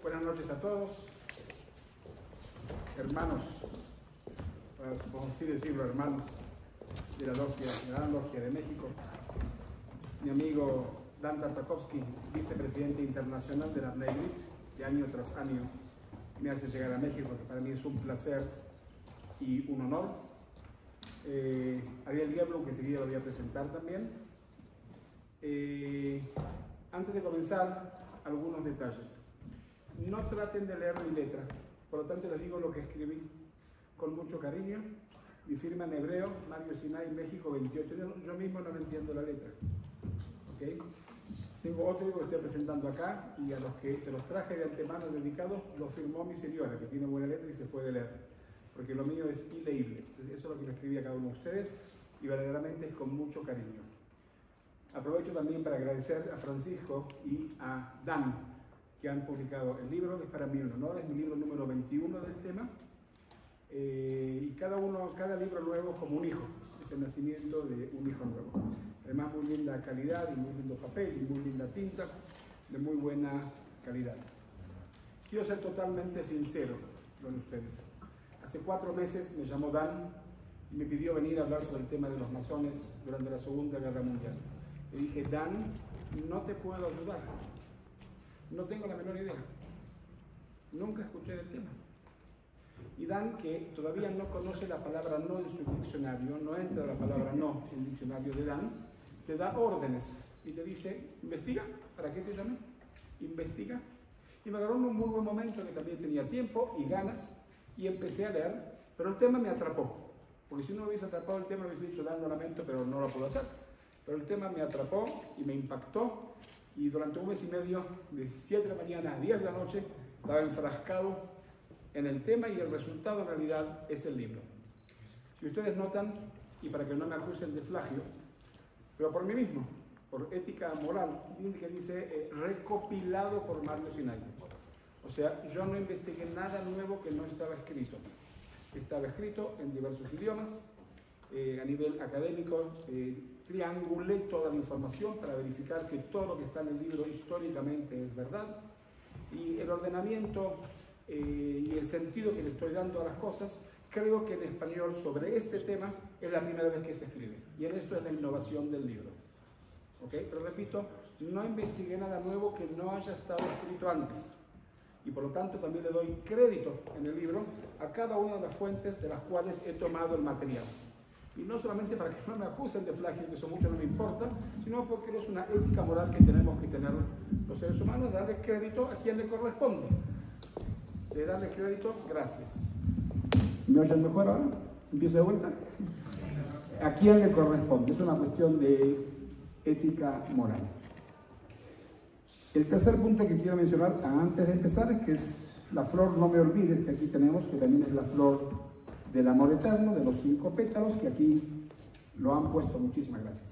Buenas noches a todos, hermanos, por así decirlo, hermanos de la Gran Logia de México. Mi amigo Dan Tartakovsky, vicepresidente internacional de la Bnei-Brit, que año tras año me hace llegar a México, que para mí es un placer y un honor. Ariel Diablo, que enseguida lo voy a presentar también. Antes de comenzar, algunos detalles. No traten de leer mi letra, por lo tanto les digo lo que escribí con mucho cariño. Mi firma en hebreo, Mario Sinai, México 28. Yo mismo no entiendo la letra. ¿Okay? Tengo otro libro que estoy presentando acá y a los que se los traje de antemano dedicados, lo firmó mi señora, que tiene buena letra y se puede leer, porque lo mío es ileíble. Entonces, eso es lo que le escribí a cada uno de ustedes y verdaderamente es con mucho cariño. Aprovecho también para agradecer a Francisco y a Dan, que han publicado el libro, que es para mí un honor, es mi libro número 21 del tema, y cada libro nuevo es como un hijo, es el nacimiento de un hijo nuevo. Además, muy linda calidad, y muy lindo papel, y muy linda tinta, de muy buena calidad. Quiero ser totalmente sincero con ustedes. Hace 4 meses me llamó Dan y me pidió venir a hablar sobre el tema de los masones durante la Segunda Guerra Mundial. Le dije, Dan, no te puedo ayudar. No tengo la menor idea. Nunca escuché del tema. Y Dan, que todavía no conoce la palabra no en su diccionario, no entra la palabra no en el diccionario de Dan, te da órdenes y te dice, investiga. ¿Para qué te llamé? Investiga. Y me agarró en un muy buen momento que también tenía tiempo y ganas y empecé a leer, pero el tema me atrapó. Porque si no me hubiese atrapado el tema, me hubiese dicho, Dan, lo lamento, pero no lo puedo hacer. Pero el tema me atrapó y me impactó. Y durante 1 mes y medio, de 7 de la mañana a 10 de la noche, estaba enfrascado en el tema y el resultado en realidad es el libro. Si ustedes notan, y para que no me acusen de plagio, pero por mí mismo, por ética moral, que dice recopilado por Mario Sinai. O sea, yo no investigué nada nuevo que no estaba escrito. Estaba escrito en diversos idiomas, a nivel académico, triangulé toda la información para verificar que todo lo que está en el libro históricamente es verdad, y el ordenamiento y el sentido que le estoy dando a las cosas, creo que en español sobre este tema es la primera vez que se escribe, y en esto es la innovación del libro. ¿Okay? Pero repito, no investigué nada nuevo que no haya estado escrito antes, y por lo tanto también le doy crédito en el libro a cada una de las fuentes de las cuales he tomado el material. Y no solamente para que no me acusen de plagio, que eso mucho no me importa, sino porque es una ética moral que tenemos que tener los seres humanos, darle crédito a quien le corresponde. De darle crédito, gracias. ¿Me oyen mejor ahora? ¿Empiezo de vuelta? ¿A quién le corresponde? Es una cuestión de ética moral. El tercer punto que quiero mencionar antes de empezar es que es la flor No Me Olvides, que aquí tenemos, que también es la flor del amor eterno, de los 5 pétalos, que aquí lo han puesto. Muchísimas gracias.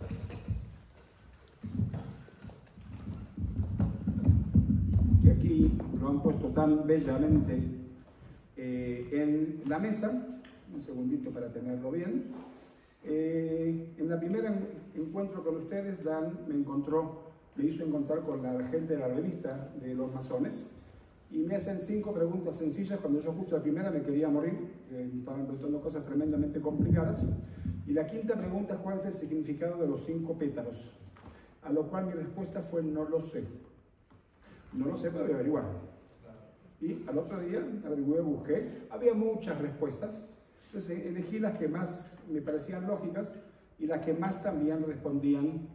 Que aquí lo han puesto tan bellamente en la mesa. Un segundito para tenerlo bien. En la primera encuentro con ustedes, Dan me hizo encontrar con la gente de la revista de los masones, y me hacen 5 preguntas sencillas cuando yo justo la primera me quería morir, estaban preguntando cosas tremendamente complicadas, y la 5ª pregunta es cuál es el significado de los 5 pétalos, a lo cual mi respuesta fue no lo sé. No lo sé, pero voy a averiguar. Y al otro día averigué, busqué, había muchas respuestas, entonces elegí las que más me parecían lógicas y las que más también respondían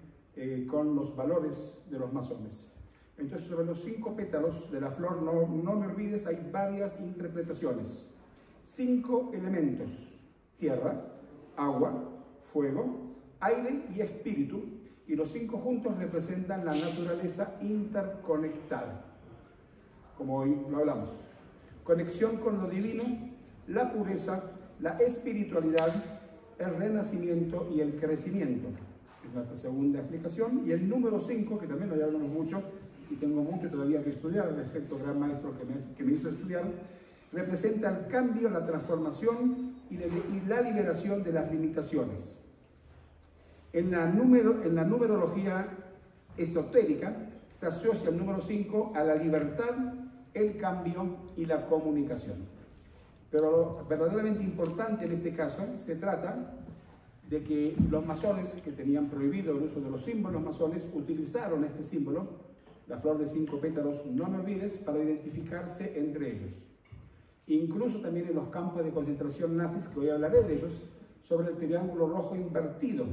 con los valores de los masones. Entonces, sobre los 5 pétalos de la flor no me olvides, hay varias interpretaciones. 5 elementos: tierra, agua, fuego, aire y espíritu, y los 5 juntos representan la naturaleza interconectada, como hoy lo hablamos. Conexión con lo divino, la pureza, la espiritualidad, el renacimiento y el crecimiento. Es nuestra segunda explicación. Y el número 5, que también lo hablamos mucho, y tengo mucho todavía que estudiar respecto al gran maestro que me hizo estudiar, representa el cambio, la transformación y la liberación de las limitaciones. En la numerología esotérica se asocia el número 5 a la libertad el cambio y la comunicación. Pero lo verdaderamente importante en este caso se trata de que los masones, que tenían prohibido el uso de los símbolos masones, utilizaron este símbolo, la flor de 5 pétalos, no me olvides, para identificarse entre ellos. Incluso también en los campos de concentración nazis, que hoy hablaré de ellos, sobre el triángulo rojo invertido,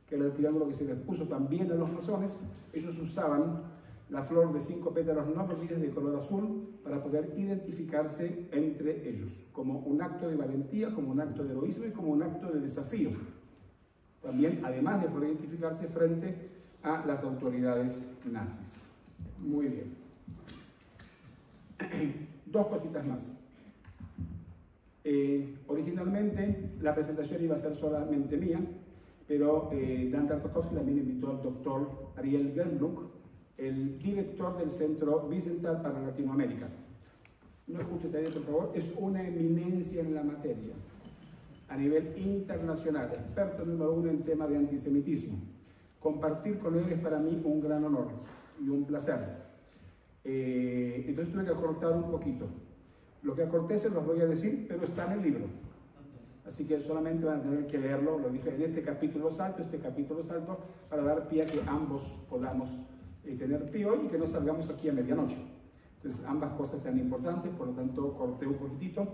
que era el triángulo que se les puso también a los masones, ellos usaban la flor de 5 pétalos, no me olvides, de color azul, para poder identificarse entre ellos, como un acto de valentía, como un acto de heroísmo y como un acto de desafío. También, además de poder identificarse frente a las autoridades nazis. Muy bien. Dos cositas más. Originalmente la presentación iba a ser solamente mía, pero Dan Tartakovsky también invitó al doctor Ariel Gernbluch, el director del Centro Wiesenthal para Latinoamérica. No escuche bien, por favor, es una eminencia en la materia, a nivel internacional, experto número 1 en tema de antisemitismo. Compartir con él es para mí un gran honor y un placer. Entonces tuve que acortar un poquito. Lo que acorté se los voy a decir, pero está en el libro. Así que solamente van a tener que leerlo, lo dije en este capítulo salto, para dar pie a que ambos podamos tener pie hoy y que no salgamos aquí a medianoche. Entonces ambas cosas sean importantes, por lo tanto corté un poquitito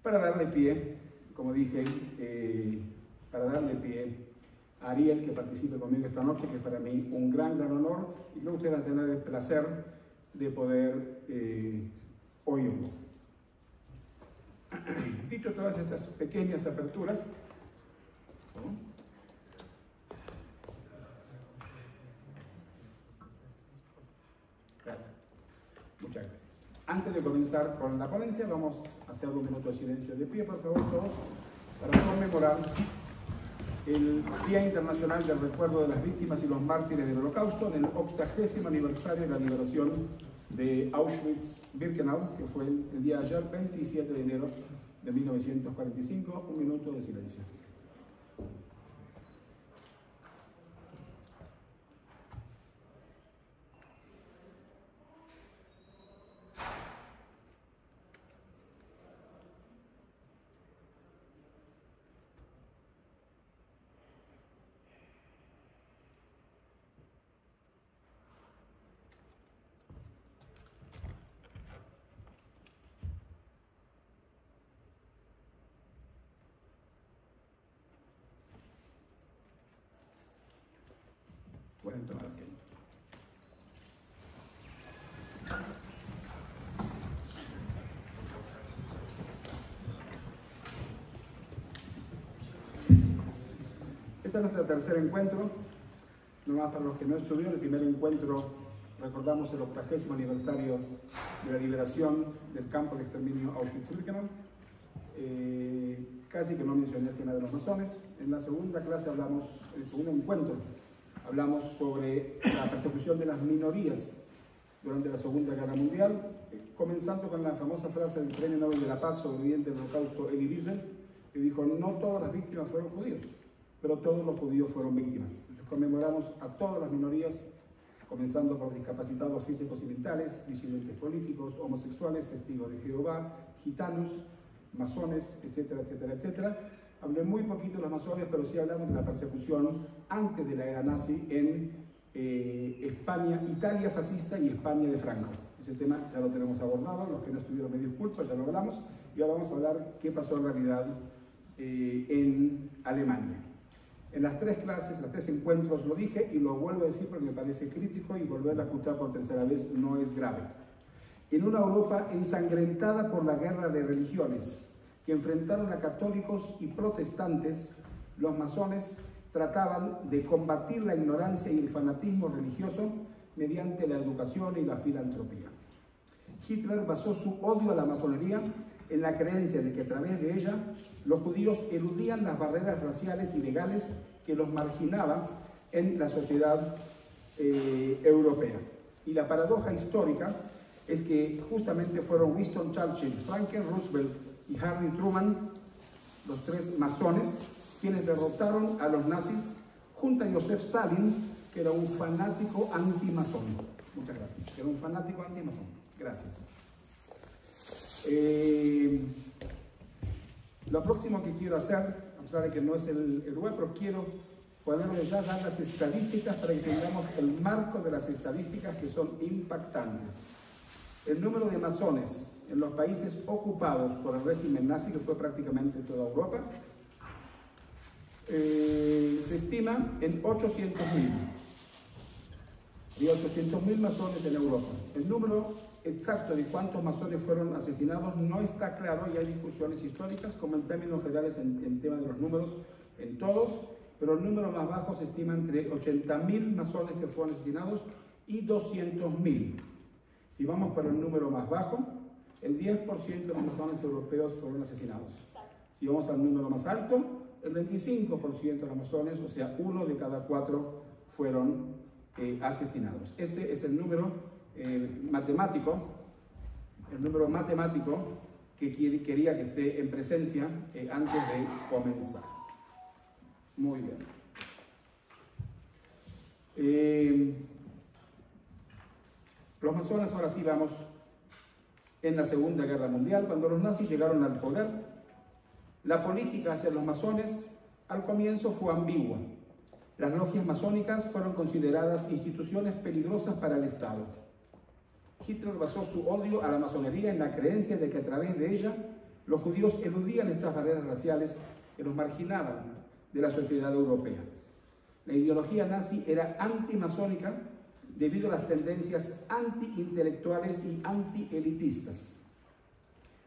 para darle pie, como dije, para darle pie a Ariel, que participe conmigo esta noche, que es para mí un gran honor, y luego ustedes van a tener el placer de poder oírlo. Dicho todas estas pequeñas aperturas, ¿no? Muchas gracias. Antes de comenzar con la ponencia, vamos a hacer un minuto de silencio de pie, por favor, todos, para conmemorar el Día Internacional del Recuerdo de las Víctimas y los Mártires del Holocausto, en el 80º aniversario de la liberación de Auschwitz-Birkenau, que fue el día de ayer, 27 de enero de 1945. Un minuto de silencio. Pueden tomar asiento. Este es nuestro tercer encuentro. Nomás para los que no estuvieron, el primer encuentro recordamos el 80º aniversario de la liberación del campo de exterminio Auschwitz-Birkenau. Casi que no mencioné el tema de los masones. En la segunda clase hablamos, el segundo encuentro, hablamos sobre la persecución de las minorías durante la Segunda Guerra Mundial, comenzando con la famosa frase del Premio Nobel de la Paz sobreviviente del Holocausto, Elie Wiesel, que dijo: no todas las víctimas fueron judíos, pero todos los judíos fueron víctimas. Entonces, conmemoramos a todas las minorías, comenzando por discapacitados físicos y mentales, disidentes políticos, homosexuales, testigos de Jehová, gitanos, masones, etcétera, etcétera, etcétera. Hablé muy poquito de los masones, pero sí hablamos de la persecución antes de la era nazi en España, Italia fascista y España de Franco. Ese tema ya lo tenemos abordado, los que no estuvieron me disculpo, ya lo hablamos, y ahora vamos a hablar qué pasó en realidad en Alemania. En las tres clases, los tres encuentros lo dije y lo vuelvo a decir porque me parece crítico y volverlo a escuchar por tercera vez no es grave. En una Europa ensangrentada por la guerra de religiones, que enfrentaron a católicos y protestantes, los masones trataban de combatir la ignorancia y el fanatismo religioso mediante la educación y la filantropía. Hitler basó su odio a la masonería en la creencia de que a través de ella los judíos eludían las barreras raciales y legales que los marginaba en la sociedad europea. Y la paradoja histórica es que justamente fueron Winston Churchill, Franklin Roosevelt y Harry Truman, los tres masones, quienes derrotaron a los nazis junto a Joseph Stalin, que era un fanático antimasón. Muchas gracias. Era un fanático antimasón. Gracias. Gracias. Lo próximo que quiero hacer, a pesar de que no es el lugar, pero quiero poderles ya dar las estadísticas para que tengamos el marco de las estadísticas que son impactantes. El número de masones en los países ocupados por el régimen nazi, que fue prácticamente toda Europa, se estima en 800.000. Y 800.000 masones en Europa. El número exacto de cuántos masones fueron asesinados no está claro y hay discusiones históricas, como en términos generales en tema de los números en todos, pero el número más bajo se estima entre 80.000 masones que fueron asesinados y 200.000. Si vamos para el número más bajo, el 10% de los masones europeos fueron asesinados. Si vamos al número más alto, el 25% de los masones, o sea, 1 de cada 4 fueron asesinados. Ese es el número matemático, que quería que esté en presencia antes de comenzar. Muy bien. Los masones, ahora sí vamos, en la Segunda Guerra Mundial, cuando los nazis llegaron al poder, la política hacia los masones al comienzo fue ambigua. Las logias masónicas fueron consideradas instituciones peligrosas para el Estado. Hitler basó su odio a la masonería en la creencia de que a través de ella los judíos eludían estas barreras raciales que los marginaban de la sociedad europea. La ideología nazi era antimasónica debido a las tendencias anti-intelectuales y anti-elitistas.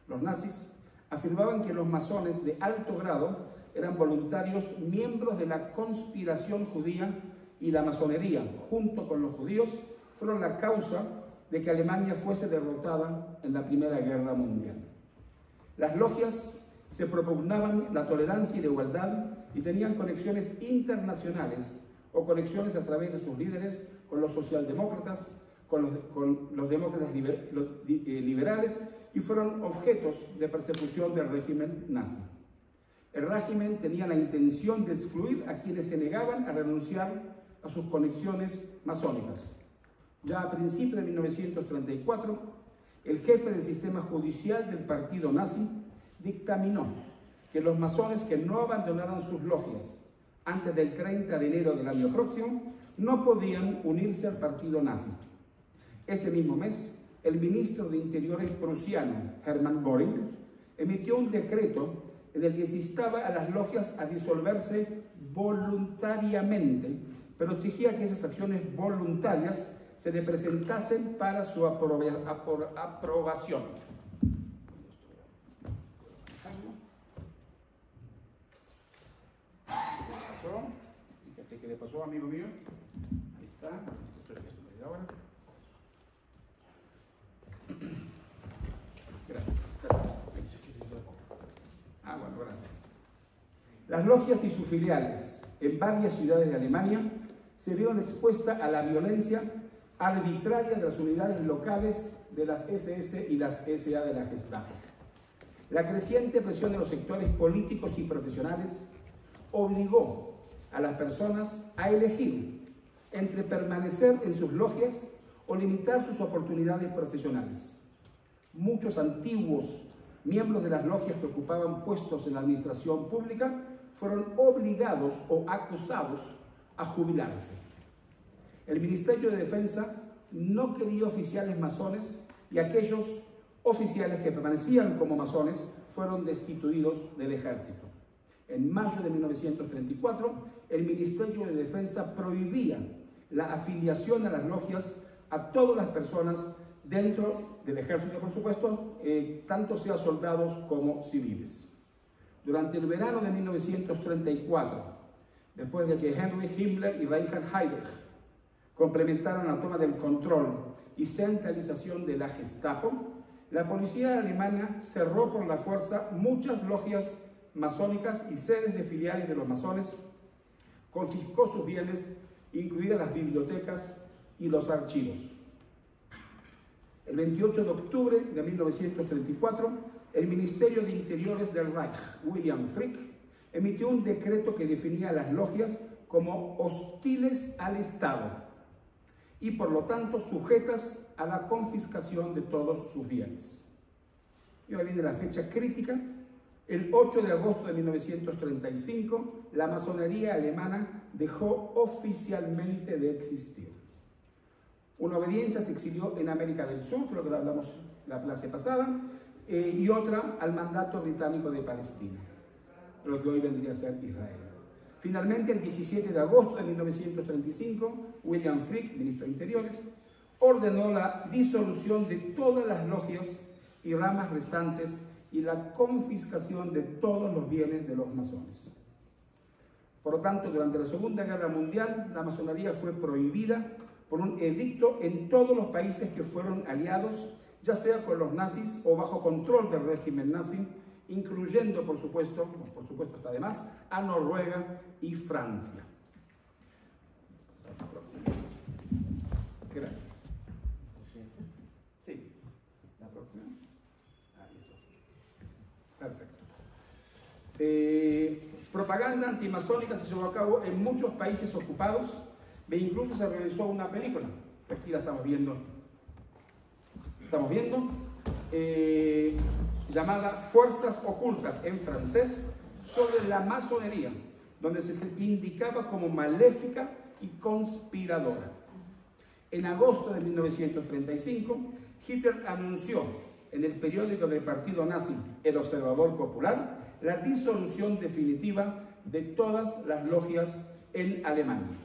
Los nazis afirmaban que los masones de alto grado eran voluntarios miembros de la conspiración judía, y la masonería, junto con los judíos, fueron la causa de que Alemania fuese derrotada en la Primera Guerra Mundial. Las logias se propugnaban la tolerancia y la igualdad y tenían conexiones internacionales o conexiones a través de sus líderes con los socialdemócratas, con los demócratas liberales, y fueron objetos de persecución del régimen nazi. El régimen tenía la intención de excluir a quienes se negaban a renunciar a sus conexiones masónicas. Ya a principios de 1934, el jefe del sistema judicial del partido nazi dictaminó que los masones que no abandonaran sus logias antes del 30 de enero del año próximo no podían unirse al partido nazi. Ese mismo mes, el ministro de Interiores prusiano, Hermann Göring, emitió un decreto en el que se instaba a las logias a disolverse voluntariamente, pero exigía que esas acciones voluntarias se le presentasen para su aprobación. Fíjate qué le pasó, amigo mío. Ahí está. Gracias. Bueno, gracias. Las logias y sus filiales en varias ciudades de Alemania se vieron expuestas a la violencia arbitraria de las unidades locales de las SS y las SA de la Gestapo. La creciente presión de los sectores políticos y profesionales obligó a las personas a elegir entre permanecer en sus logias o limitar sus oportunidades profesionales. Muchos antiguos miembros de las logias que ocupaban puestos en la administración pública fueron obligados o acusados a jubilarse. El Ministerio de Defensa no quería oficiales masones y aquellos oficiales que permanecían como masones fueron destituidos del ejército. En mayo de 1934, el Ministerio de Defensa prohibía la afiliación a las logias a todas las personas dentro del ejército, por supuesto, tanto sea soldados como civiles. Durante el verano de 1934, después de que Heinrich Himmler y Reinhard Heydrich complementaron la toma del control y centralización de la Gestapo, la policía alemana cerró por la fuerza muchas logias masónicas y sedes de filiales de los masones, confiscó sus bienes, incluidas las bibliotecas y los archivos. El 28 de octubre de 1934, el Ministerio de Interiores del Reich, William Frick, emitió un decreto que definía a las logias como hostiles al Estado y por lo tanto sujetas a la confiscación de todos sus bienes. Y ahora viene la fecha crítica. El 8 de agosto de 1935, la masonería alemana dejó oficialmente de existir. Una obediencia se exilió en América del Sur, lo que hablamos la clase pasada, y otra al mandato británico de Palestina, lo que hoy vendría a ser Israel. Finalmente, el 17 de agosto de 1935, William Frick, ministro de Interiores, ordenó la disolución de todas las logias y ramas restantes y la confiscación de todos los bienes de los masones. Por lo tanto, durante la Segunda Guerra Mundial, la masonería fue prohibida por un edicto en todos los países que fueron aliados, ya sea con los nazis o bajo control del régimen nazi, incluyendo, por supuesto hasta además, a Noruega y Francia. Gracias. Sí, la próxima. Ahí está. Perfecto. Propaganda antimasónica se llevó a cabo en muchos países ocupados e incluso se realizó una película, que aquí la estamos viendo, llamada Fuerzas Ocultas en francés, sobre la masonería, donde se indicaba como maléfica y conspiradora. En agosto de 1935, Hitler anunció en el periódico del partido nazi, El Observador Popular, la disolución definitiva de todas las logias en Alemania.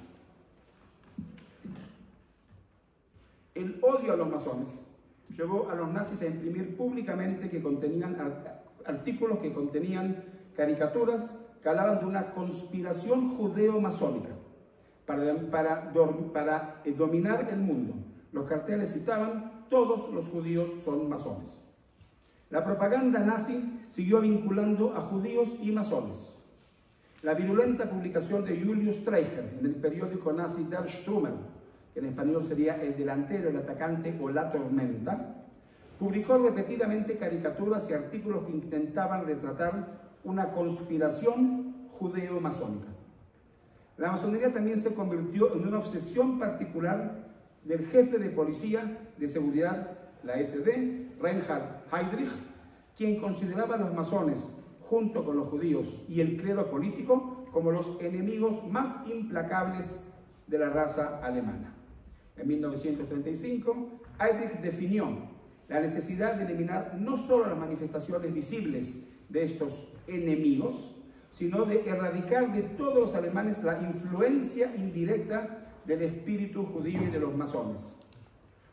El odio a los masones llevó a los nazis a imprimir públicamente artículos que contenían caricaturas que hablaban de una conspiración judeo-masónica para dominar el mundo. Los carteles citaban: todos los judíos son masones. La propaganda nazi siguió vinculando a judíos y masones. La virulenta publicación de Julius Streicher en el periódico nazi Der Stürmer, que en español sería El delantero, el atacante o La tormenta, publicó repetidamente caricaturas y artículos que intentaban retratar una conspiración judeo-masónica. La masonería también se convirtió en una obsesión particular del jefe de policía de seguridad, la SD, Reinhard Heydrich, quien consideraba a los masones, junto con los judíos y el clero político, como los enemigos más implacables de la raza alemana. En 1935, Heydrich definió la necesidad de eliminar no solo las manifestaciones visibles de estos enemigos, sino de erradicar de todos los alemanes la influencia indirecta del espíritu judío y de los masones.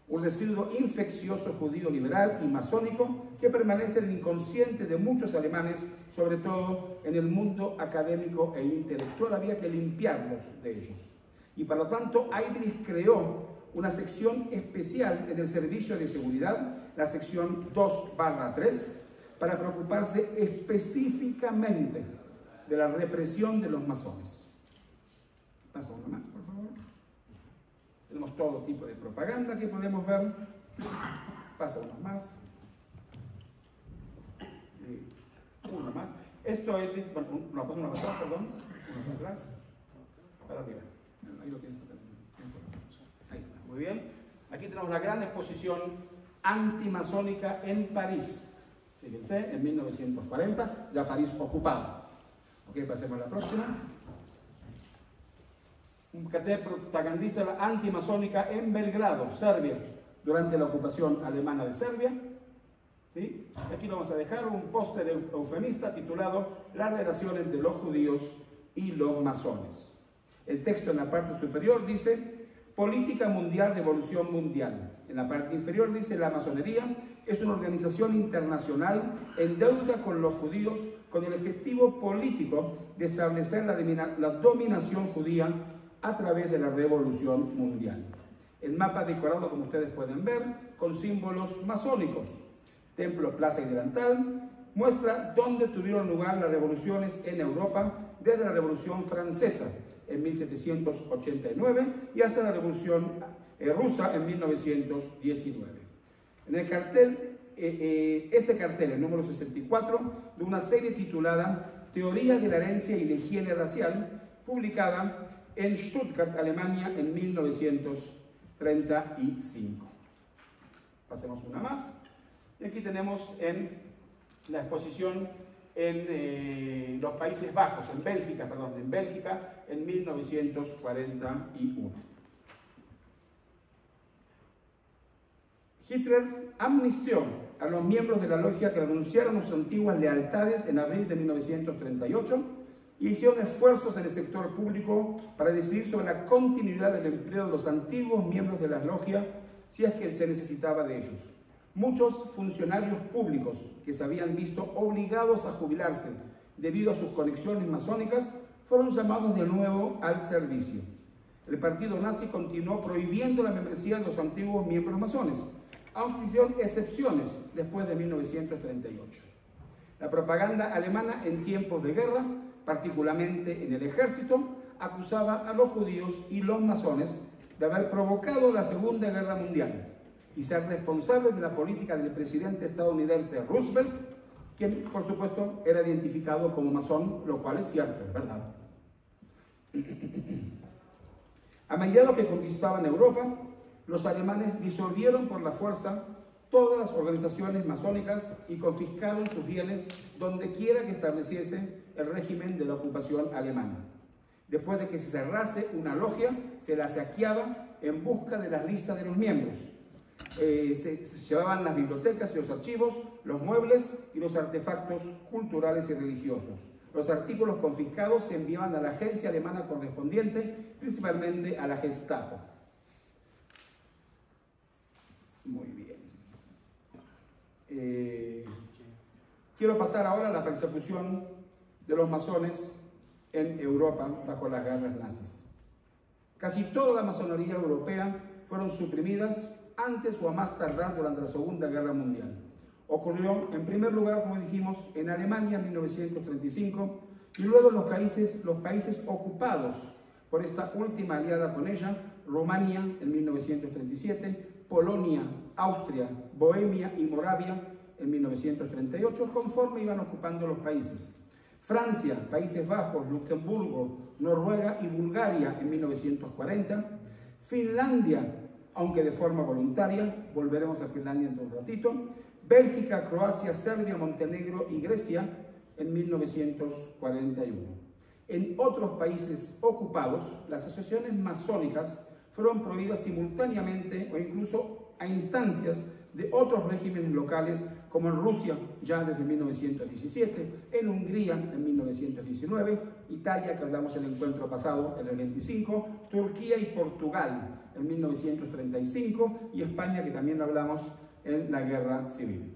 Un residuo infeccioso judío liberal y masónico que permanece en el inconsciente de muchos alemanes, sobre todo en el mundo académico e intelectual. Había que limpiarlos de ellos. Y por lo tanto, Heydrich creó una sección especial en el servicio de seguridad, la sección 2/3, para preocuparse específicamente de la represión de los masones. Pasa uno más, por favor. Tenemos todo tipo de propaganda que podemos ver. Pasa uno más. Uno más. Esto es, bueno, uno atrás, perdón. Uno atrás. Para arriba. Ahí lo tienes. Ahí está, muy bien. Aquí tenemos la gran exposición antimasónica en París. Fíjense, en 1940, ya París ocupada. Ok, pasemos a la próxima. Un cartel propagandista de la antimasónica en Belgrado, Serbia, durante la ocupación alemana de Serbia. ¿Sí? Aquí lo vamos a dejar, un póster eufemista titulado La relación entre los judíos y los masones. El texto en la parte superior dice: Política mundial, revolución mundial. En la parte inferior dice: la masonería es una organización internacional en deuda con los judíos con el objetivo político de establecer la dominación judía a través de la revolución mundial. El mapa decorado, como ustedes pueden ver, con símbolos masónicos. Templo, plaza y delantal muestra dónde tuvieron lugar las revoluciones en Europa desde la Revolución Francesa en 1789 y hasta la Revolución Rusa en 1919. En el cartel, ese cartel, el número 64, de una serie titulada Teoría de la herencia y la higiene racial, publicada en Stuttgart, Alemania, en 1919. 1935. Pasemos una más. Y aquí tenemos en la exposición en los Países Bajos, en Bélgica en 1941. Hitler amnistió a los miembros de la logia que renunciaron a sus antiguas lealtades en abril de 1938 y hicieron esfuerzos en el sector público para decidir sobre la continuidad del empleo de los antiguos miembros de la logia si es que se necesitaba de ellos. Muchos funcionarios públicos que se habían visto obligados a jubilarse debido a sus conexiones masónicas fueron llamados de nuevo al servicio. El partido nazi continuó prohibiendo la membresía de los antiguos miembros masones, aunque hicieron excepciones después de 1938. La propaganda alemana en tiempos de guerra, particularmente en el ejército, acusaba a los judíos y los masones de haber provocado la Segunda Guerra Mundial y ser responsables de la política del presidente estadounidense Roosevelt, quien por supuesto era identificado como masón, lo cual es cierto, es verdad. A medida que conquistaban Europa, los alemanes disolvieron por la fuerza todas las organizaciones masónicas y confiscaron sus bienes donde quiera que estableciese el régimen de la ocupación alemana. Después de que se cerrase una logia, se la saqueaba en busca de las listas de los miembros. Se llevaban las bibliotecas y los archivos, los muebles y los artefactos culturales y religiosos. Los artículos confiscados se enviaban a la agencia alemana correspondiente, principalmente a la Gestapo. Muy bien. Quiero pasar ahora a la persecución de los masones en Europa bajo las guerras nazis. Casi toda la masonería europea fueron suprimidas antes o a más tardar durante la Segunda Guerra Mundial. Ocurrió en primer lugar, como dijimos, en Alemania en 1935 y luego en los países ocupados por esta última aliada con ella, Rumania en 1937, Polonia, Austria, Bohemia y Moravia en 1938, conforme iban ocupando los países. Francia, Países Bajos, Luxemburgo, Noruega y Bulgaria en 1940, Finlandia, aunque de forma voluntaria, volveremos a Finlandia en un ratito, Bélgica, Croacia, Serbia, Montenegro y Grecia en 1941. En otros países ocupados, las asociaciones masónicas fueron prohibidas simultáneamente o incluso a instancias de otros regímenes locales, como en Rusia ya desde 1917, en Hungría en 1919, Italia, que hablamos en el encuentro pasado, en el 25, Turquía y Portugal en 1935 y España, que también lo hablamos en la Guerra Civil.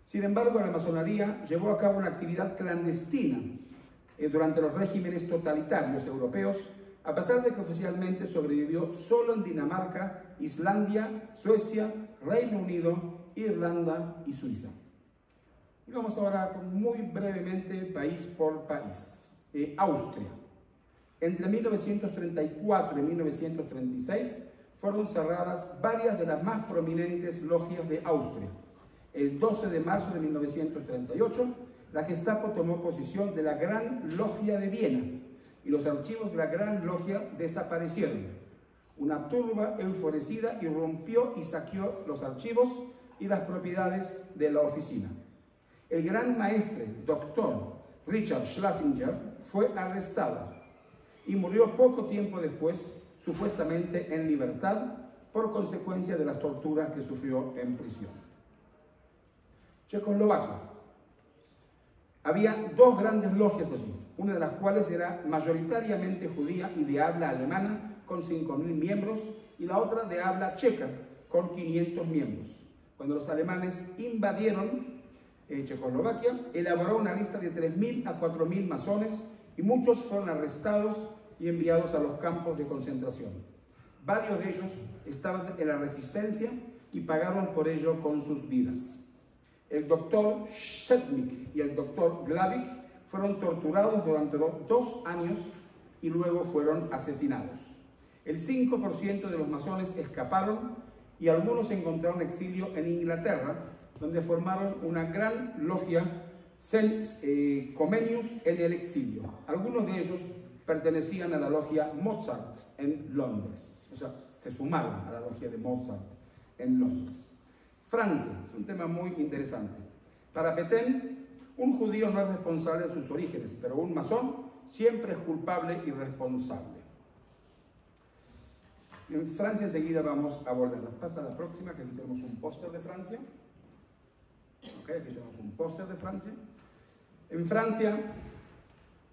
Sin embargo, la masonería llevó a cabo una actividad clandestina durante los regímenes totalitarios europeos, a pesar de que oficialmente sobrevivió solo en Dinamarca, Islandia, Suecia, Reino Unido, Irlanda y Suiza. Y vamos ahora muy brevemente país por país. Austria. Entre 1934 y 1936 fueron cerradas varias de las más prominentes logias de Austria. El 12 de marzo de 1938, la Gestapo tomó posesión de la Gran Logia de Viena y los archivos de la Gran Logia desaparecieron. Una turba enfurecida irrumpió y saqueó los archivos y las propiedades de la oficina. El gran maestre, doctor Richard Schlesinger, fue arrestado y murió poco tiempo después, supuestamente en libertad, por consecuencia de las torturas que sufrió en prisión. Checoslovaquia. Había dos grandes logias allí, una de las cuales era mayoritariamente judía y de habla alemana, con 5.000 miembros, y la otra de habla checa, con 500 miembros. Cuando los alemanes invadieron Checoslovaquia, elaboró una lista de 3.000 a 4.000 masones, y muchos fueron arrestados y enviados a los campos de concentración. Varios de ellos estaban en la resistencia y pagaron por ello con sus vidas. El doctor Sedgwick y el doctor Glavik fueron torturados durante 2 años y luego fueron asesinados. El 5% de los masones escaparon y algunos encontraron exilio en Inglaterra, donde formaron una gran logia Comenius en el exilio. Algunos de ellos pertenecían a la logia Mozart en Londres. O sea, se sumaron a la logia de Mozart en Londres. Francia, es un tema muy interesante. Para Pétain, un judío no es responsable de sus orígenes, pero un masón siempre es culpable y responsable. En Francia enseguida vamos a volver. Pasa a la próxima, que aquí tenemos un póster de Francia. Ok, aquí tenemos un póster de Francia. En Francia,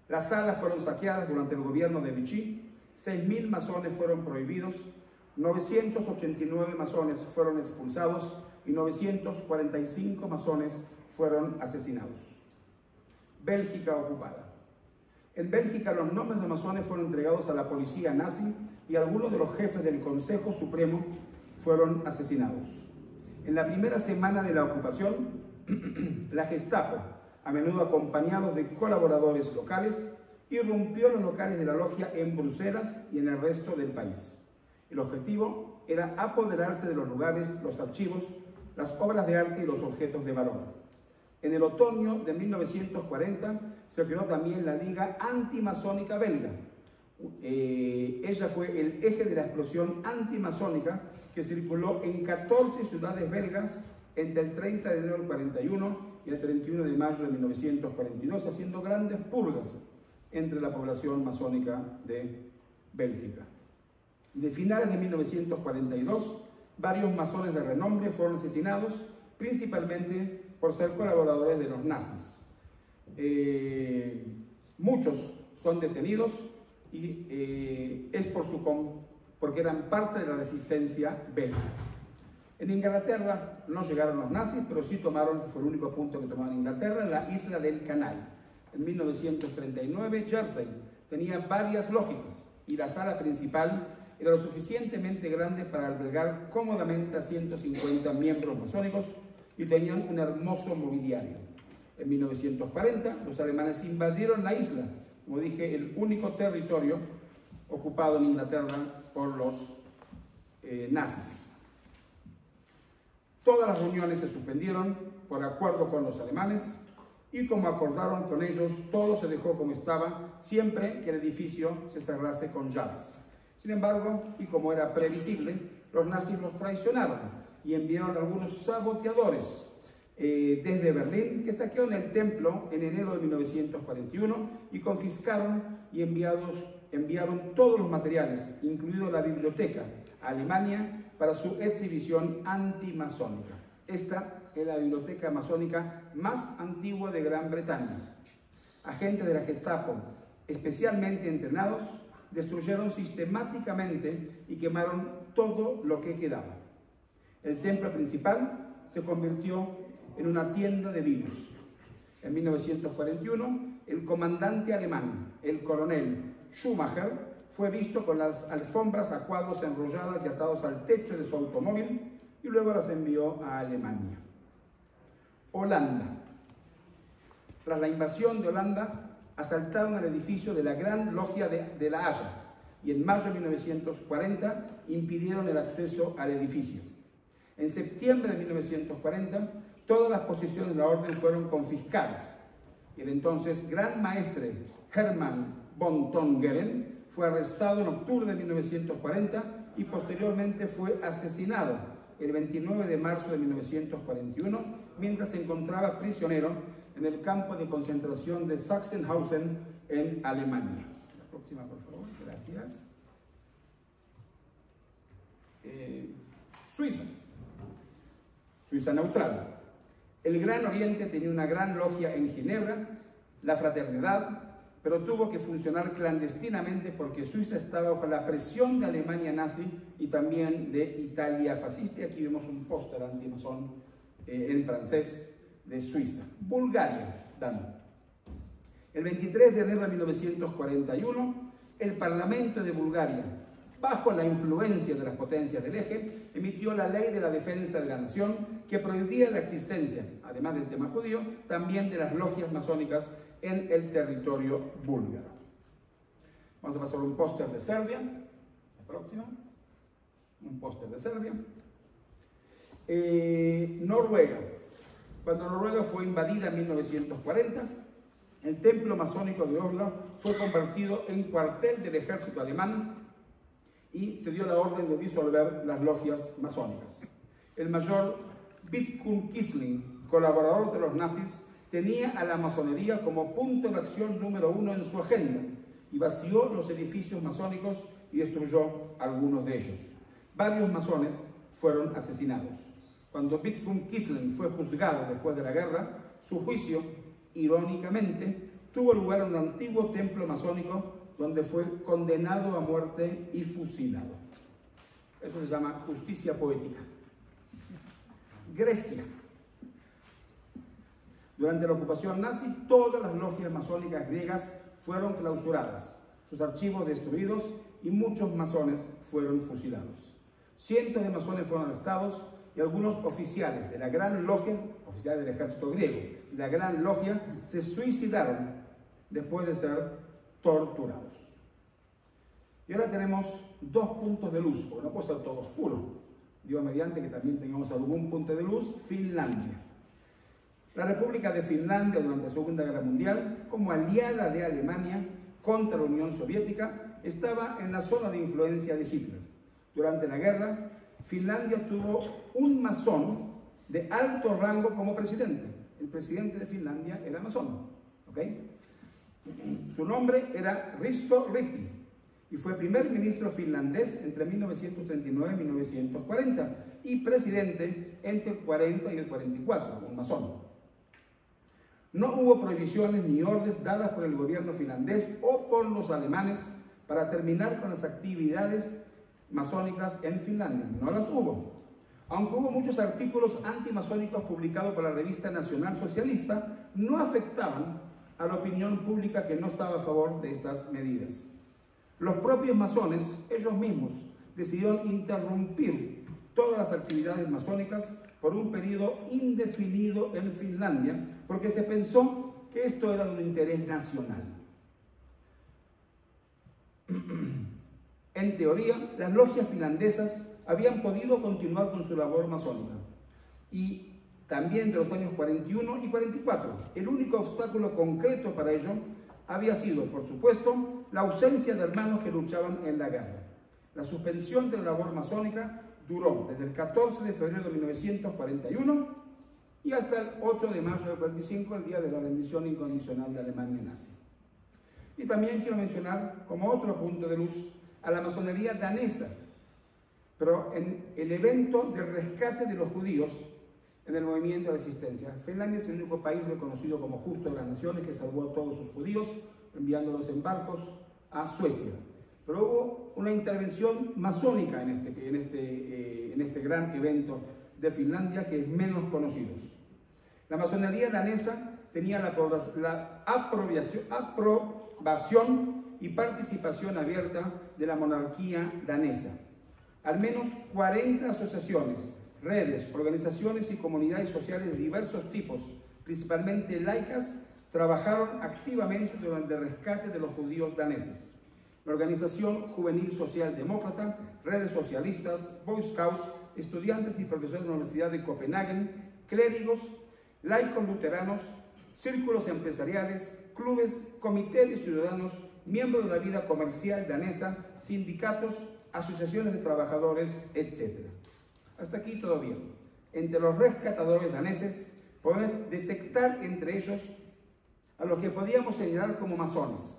las salas fueron saqueadas durante el gobierno de Vichy, 6.000 masones fueron prohibidos, 989 masones fueron expulsados y 945 masones fueron asesinados. Bélgica ocupada. En Bélgica los nombres de masones fueron entregados a la policía nazi y algunos de los jefes del Consejo Supremo fueron asesinados. En la primera semana de la ocupación, la Gestapo, a menudo acompañados de colaboradores locales, irrumpió los locales de la logia en Bruselas y en el resto del país. El objetivo era apoderarse de los lugares, los archivos, las obras de arte y los objetos de valor. En el otoño de 1940 se creó también la Liga Antimasónica Belga. Ella fue el eje de la explosión antimasónica que circuló en 14 ciudades belgas entre el 30 de enero del 41 y el 31 de mayo de 1942, haciendo grandes purgas entre la población masónica de Bélgica. De finales de 1942, varios masones de renombre fueron asesinados, principalmente por ser colaboradores de los nazis. Muchos son detenidos y es porque eran parte de la resistencia belga. En Inglaterra no llegaron los nazis, pero sí tomaron, fue el único punto que tomaron en Inglaterra, la isla del Canal. En 1939, Jersey tenía varias logias y la sala principal era lo suficientemente grande para albergar cómodamente a 150 miembros masónicos y tenían un hermoso mobiliario. En 1940, los alemanes invadieron la isla, como dije, el único territorio ocupado en Inglaterra por los nazis. Todas las reuniones se suspendieron por acuerdo con los alemanes y como acordaron con ellos, todo se dejó como estaba, siempre que el edificio se cerrase con llaves. Sin embargo, y como era previsible, los nazis los traicionaron y enviaron algunos saboteadores desde Berlín que saquearon el templo en enero de 1941 y confiscaron y enviaron todos los materiales, incluido la biblioteca, a Alemania para su exhibición antimasónica. Esta es la biblioteca masónica más antigua de Gran Bretaña. Agentes de la Gestapo, especialmente entrenados, destruyeron sistemáticamente y quemaron todo lo que quedaba. El templo principal se convirtió en una tienda de vinos. En 1941, el comandante alemán, el coronel Schumacher, fue visto con las alfombras a cuadros enrolladas y atados al techo de su automóvil y luego las envió a Alemania. Holanda. Tras la invasión de Holanda, asaltaron el edificio de la Gran Logia de La Haya y en mayo de 1940 impidieron el acceso al edificio. En septiembre de 1940, todas las posesiones de la orden fueron confiscadas. El entonces gran maestre Hermann von Tongeren fue arrestado en octubre de 1940 y posteriormente fue asesinado el 29 de marzo de 1941 mientras se encontraba prisionero en el campo de concentración de Sachsenhausen en Alemania. La próxima, por favor. Gracias. Suiza. Suiza neutral. El Gran Oriente tenía una gran logia en Ginebra, la Fraternidad, pero tuvo que funcionar clandestinamente porque Suiza estaba bajo la presión de Alemania nazi y también de Italia fascista. Y aquí vemos un póster antimasón en francés de Suiza. Bulgaria, Dan. El 23 de enero de 1941, el Parlamento de Bulgaria, bajo la influencia de las potencias del eje, emitió la Ley de la Defensa de la Nación que prohibía la existencia, además del tema judío, también de las logias masónicas en el territorio búlgaro. Vamos a pasar un póster de Serbia. La próxima. Un póster de Serbia. Noruega. Cuando Noruega fue invadida en 1940, el templo masónico de Oslo fue convertido en cuartel del ejército alemán y se dio la orden de disolver las logias masónicas. El mayor Vidkun Quisling, colaborador de los nazis, tenía a la masonería como punto de acción número 1 en su agenda y vació los edificios masónicos y destruyó algunos de ellos. Varios masones fueron asesinados. Cuando Vidkun Quisling fue juzgado después de la guerra, su juicio, irónicamente, tuvo lugar en un antiguo templo masónico donde fue condenado a muerte y fusilado. Eso se llama justicia poética. Grecia. Durante la ocupación nazi, todas las logias masónicas griegas fueron clausuradas, sus archivos destruidos y muchos masones fueron fusilados. Cientos de masones fueron arrestados y algunos oficiales de la Gran Logia, oficiales del ejército griego, y la Gran Logia se suicidaron después de ser torturados. Y ahora tenemos dos puntos de luz, porque no puede ser todo oscuro. Digo, mediante que también tengamos algún punto de luz, Finlandia. La República de Finlandia durante la Segunda Guerra Mundial, como aliada de Alemania contra la Unión Soviética, estaba en la zona de influencia de Hitler. Durante la guerra, Finlandia tuvo un masón de alto rango como presidente. El presidente de Finlandia era masón. ¿Okay? Su nombre era Risto Ryti y fue primer ministro finlandés entre 1939 y 1940 y presidente entre el 40 y el 44, un masón. No hubo prohibiciones ni órdenes dadas por el gobierno finlandés o por los alemanes para terminar con las actividades masónicas en Finlandia. No las hubo. Aunque hubo muchos artículos antimasónicos publicados por la revista Nacional Socialista, no afectaban a la opinión pública que no estaba a favor de estas medidas. Los propios masones, ellos mismos, decidieron interrumpir todas las actividades masónicas por un periodo indefinido en Finlandia, porque se pensó que esto era de un interés nacional. En teoría, las logias finlandesas habían podido continuar con su labor masónica, y también de los años 41 y 44. El único obstáculo concreto para ello había sido, por supuesto, la ausencia de hermanos que luchaban en la guerra. La suspensión de la labor masónica duró desde el 14 de febrero de 1941 y hasta el 8 de mayo del 45, el día de la rendición incondicional de Alemania nazi. Y también quiero mencionar, como otro punto de luz, a la masonería danesa, pero en el evento de rescate de los judíos en el movimiento de resistencia. Finlandia es el único país reconocido como justo de las naciones que salvó a todos sus judíos, enviándolos en barcos a Suecia. Pero hubo una intervención masónica en este gran evento de Finlandia, que es menos conocido. La masonería danesa tenía la aprobación y participación abierta de la monarquía danesa. Al menos 40 asociaciones, redes, organizaciones y comunidades sociales de diversos tipos, principalmente laicas, trabajaron activamente durante el rescate de los judíos daneses. La Organización Juvenil Social Demócrata, redes socialistas, Boy Scouts, estudiantes y profesores de la Universidad de Copenhague, clérigos, laicos luteranos, círculos empresariales, clubes, comités de ciudadanos, miembros de la vida comercial danesa, sindicatos, asociaciones de trabajadores, etc. Hasta aquí todo bien. Entre los rescatadores daneses podemos detectar entre ellos a los que podíamos señalar como masones.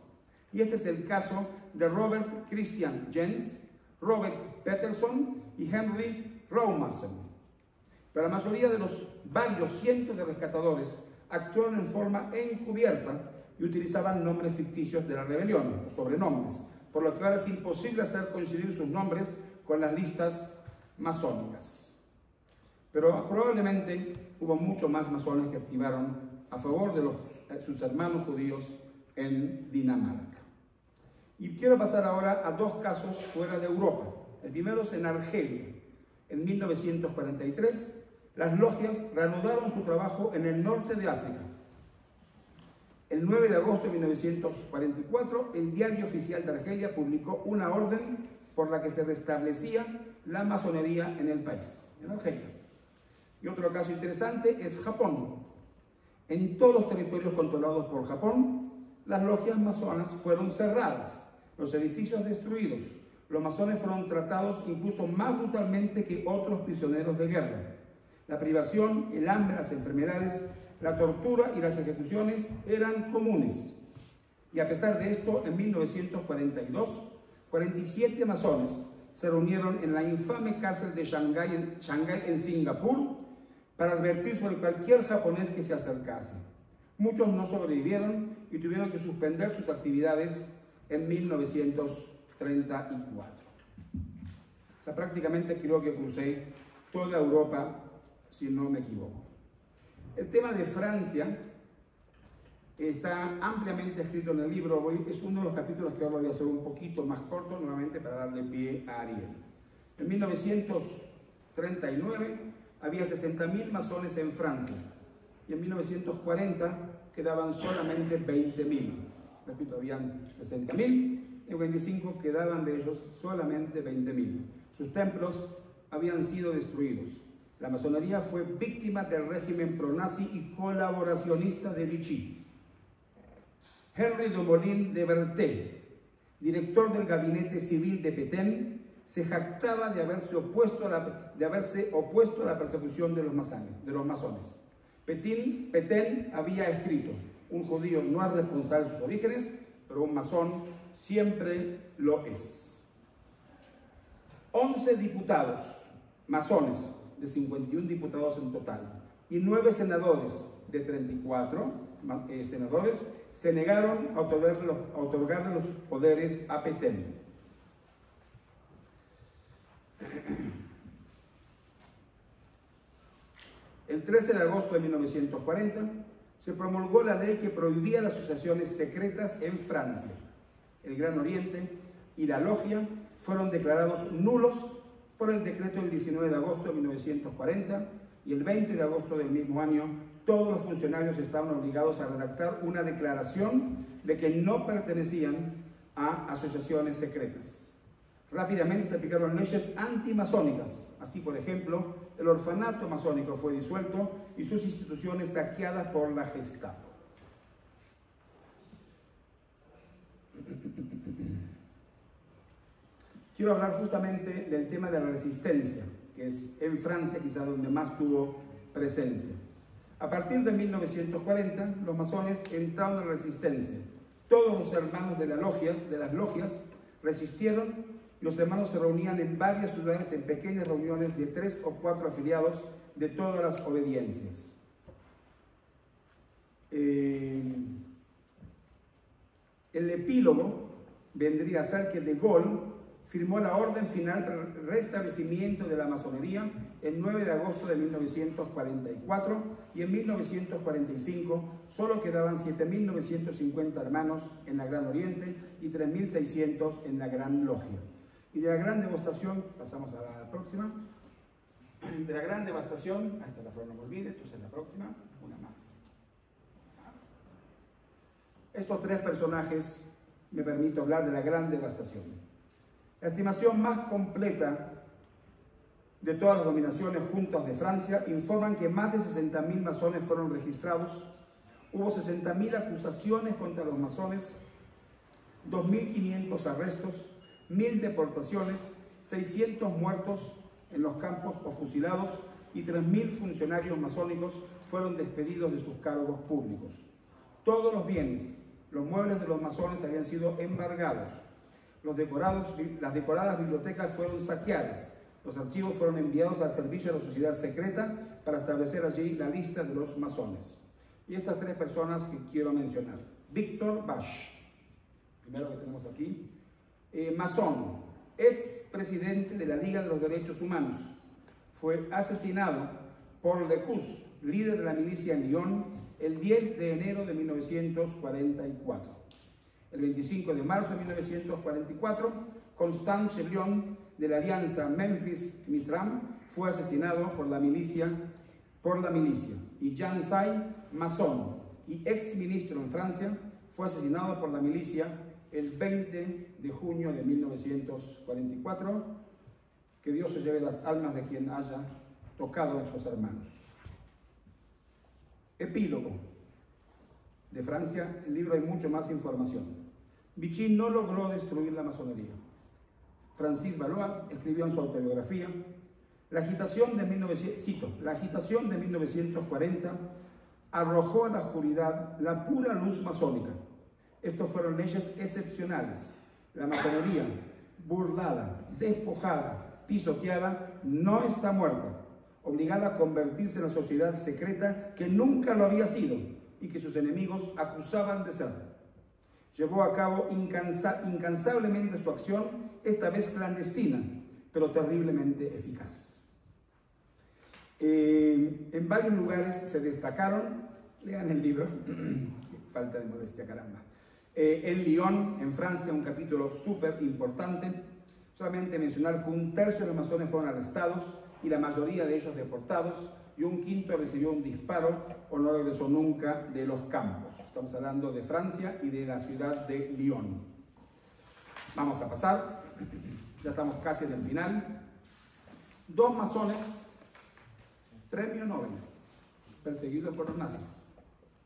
Y este es el caso de Robert Christian Jens, Robert Peterson y Henry Rawmason. Pero la mayoría de los varios cientos de rescatadores actuaron en forma encubierta y utilizaban nombres ficticios de la rebelión, o sobrenombres, por lo que ahora es imposible hacer coincidir sus nombres con las listas masónicas. Pero probablemente hubo mucho más masones que activaron a favor de sus hermanos judíos en Dinamarca. Y quiero pasar ahora a dos casos fuera de Europa. El primero es en Argelia. En 1943, las logias reanudaron su trabajo en el norte de África. El 9 de agosto de 1944, el Diario Oficial de Argelia publicó una orden por la que se restablecía la masonería en el país, en Argelia. Y otro caso interesante es Japón. En todos los territorios controlados por Japón, las logias masonas fueron cerradas, los edificios destruidos, los masones fueron tratados incluso más brutalmente que otros prisioneros de guerra. La privación, el hambre, las enfermedades, la tortura y las ejecuciones eran comunes. Y a pesar de esto, en 1942, 47 masones se reunieron en la infame cárcel de Shanghái en Singapur para advertir sobre cualquier japonés que se acercase. Muchos no sobrevivieron y tuvieron que suspender sus actividades en 1934. O sea, prácticamente creo que crucé toda Europa, si no me equivoco. El tema de Francia está ampliamente escrito en el libro. Es uno de los capítulos que ahora voy a hacer un poquito más corto, nuevamente para darle pie a Ariel. En 1939 había 60.000 masones en Francia y en 1940 quedaban solamente 20.000. Repito, habían 60.000, en 25 quedaban de ellos solamente 20.000. Sus templos habían sido destruidos. La masonería fue víctima del régimen pronazi y colaboracionista de Vichy. Henry Dumoulin de Berthet, director del gabinete civil de Pétain, se jactaba de haberse opuesto a la persecución de los masones. Pétain había escrito: un judío no es responsable de sus orígenes, pero un masón siempre lo es. 11 diputados masones, de 51 diputados en total, y 9 senadores de 34 senadores se negaron a otorgarle los poderes a Pétain. El 13 de agosto de 1940 se promulgó la ley que prohibía las asociaciones secretas en Francia. El Gran Oriente y la Logia fueron declarados nulos por el decreto del 19 de agosto de 1940 y el 20 de agosto del mismo año todos los funcionarios estaban obligados a redactar una declaración de que no pertenecían a asociaciones secretas. Rápidamente se aplicaron leyes antimasónicas. Así, por ejemplo, el orfanato masónico fue disuelto y sus instituciones saqueadas por la Gestapo. Quiero hablar justamente del tema de la resistencia, que es en Francia quizá donde más tuvo presencia. A partir de 1940, los masones entraron en la resistencia. Todos los hermanos de las logias resistieron. Los hermanos se reunían en varias ciudades en pequeñas reuniones de 3 o 4 afiliados de todas las obediencias. El epílogo vendría a ser que De Gaulle firmó la orden final para el restablecimiento de la masonería el 9 de agosto de 1944 y en 1945 solo quedaban 7.950 hermanos en la Gran Oriente y 3.600 en la Gran Logia. Y de la gran devastación, pasamos a la próxima, de la gran devastación, hasta la flor no me olvide, esto es la próxima, una más. Estos 3 personajes me permito hablar de la gran devastación. La estimación más completa de todas las dominaciones juntas de Francia informan que más de 60.000 masones fueron registrados, hubo 60.000 acusaciones contra los masones, 2.500 arrestos, 1.000 deportaciones, 600 muertos en los campos o fusilados y 3.000 funcionarios masónicos fueron despedidos de sus cargos públicos. Todos los bienes, los muebles de los masones habían sido embargados. Las decoradas bibliotecas fueron saqueadas. Los archivos fueron enviados al servicio de la sociedad secreta para establecer allí la lista de los masones. Y estas 3 personas que quiero mencionar. Victor Basch, primero que tenemos aquí, masón, ex presidente de la Liga de los Derechos Humanos. Fue asesinado por Lecus, líder de la milicia en Lyon, el 10 de enero de 1944. El 25 de marzo de 1944, Constant Chevrillon, de la alianza Memphis-Misram, fue asesinado por la milicia. Y Jean Say, masón y ex ministro en Francia, fue asesinado por la milicia el 20 de junio de 1944. Que Dios se lleve las almas de quien haya tocado a estos hermanos. Epílogo. De Francia, en el libro hay mucho más información. Vichy no logró destruir la masonería. Francis Valois escribió en su autobiografía: la agitación de 1940 arrojó a la oscuridad la pura luz masónica. Estos fueron leyes excepcionales. La masonería, burlada, despojada, pisoteada, no está muerta, obligada a convertirse en la sociedad secreta que nunca lo había sido y que sus enemigos acusaban de ser. Llevó a cabo incansablemente su acción, esta vez clandestina, pero terriblemente eficaz. En varios lugares se destacaron, lean el libro, falta de modestia, caramba. En Lyon, en Francia, un capítulo súper importante. Solamente mencionar que 1/3 de los masones fueron arrestados y la mayoría de ellos deportados, y 1/5 recibió un disparo o no regresó nunca de los campos. Estamos hablando de Francia y de la ciudad de Lyon. Vamos a pasar, ya estamos casi en el final. 2 masones, premio Nobel, perseguidos por los nazis.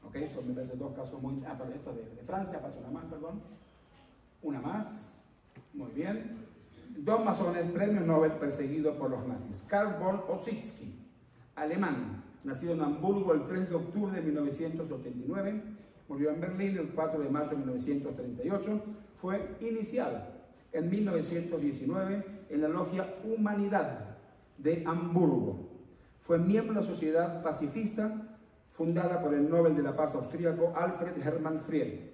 Ok, son me parece 2 casos muy... pero esto de Francia, pasa una más, perdón. Una más, muy bien. 2 masones, premio Nobel, perseguidos por los nazis. Karl von Ossietzky, alemán, nacido en Hamburgo el 3 de octubre de 1989, murió en Berlín el 4 de marzo de 1938, fue iniciado en 1919 en la Logia Humanidad de Hamburgo. Fue miembro de la Sociedad Pacifista, fundada por el Nobel de la Paz austríaco Alfred Hermann Friedel.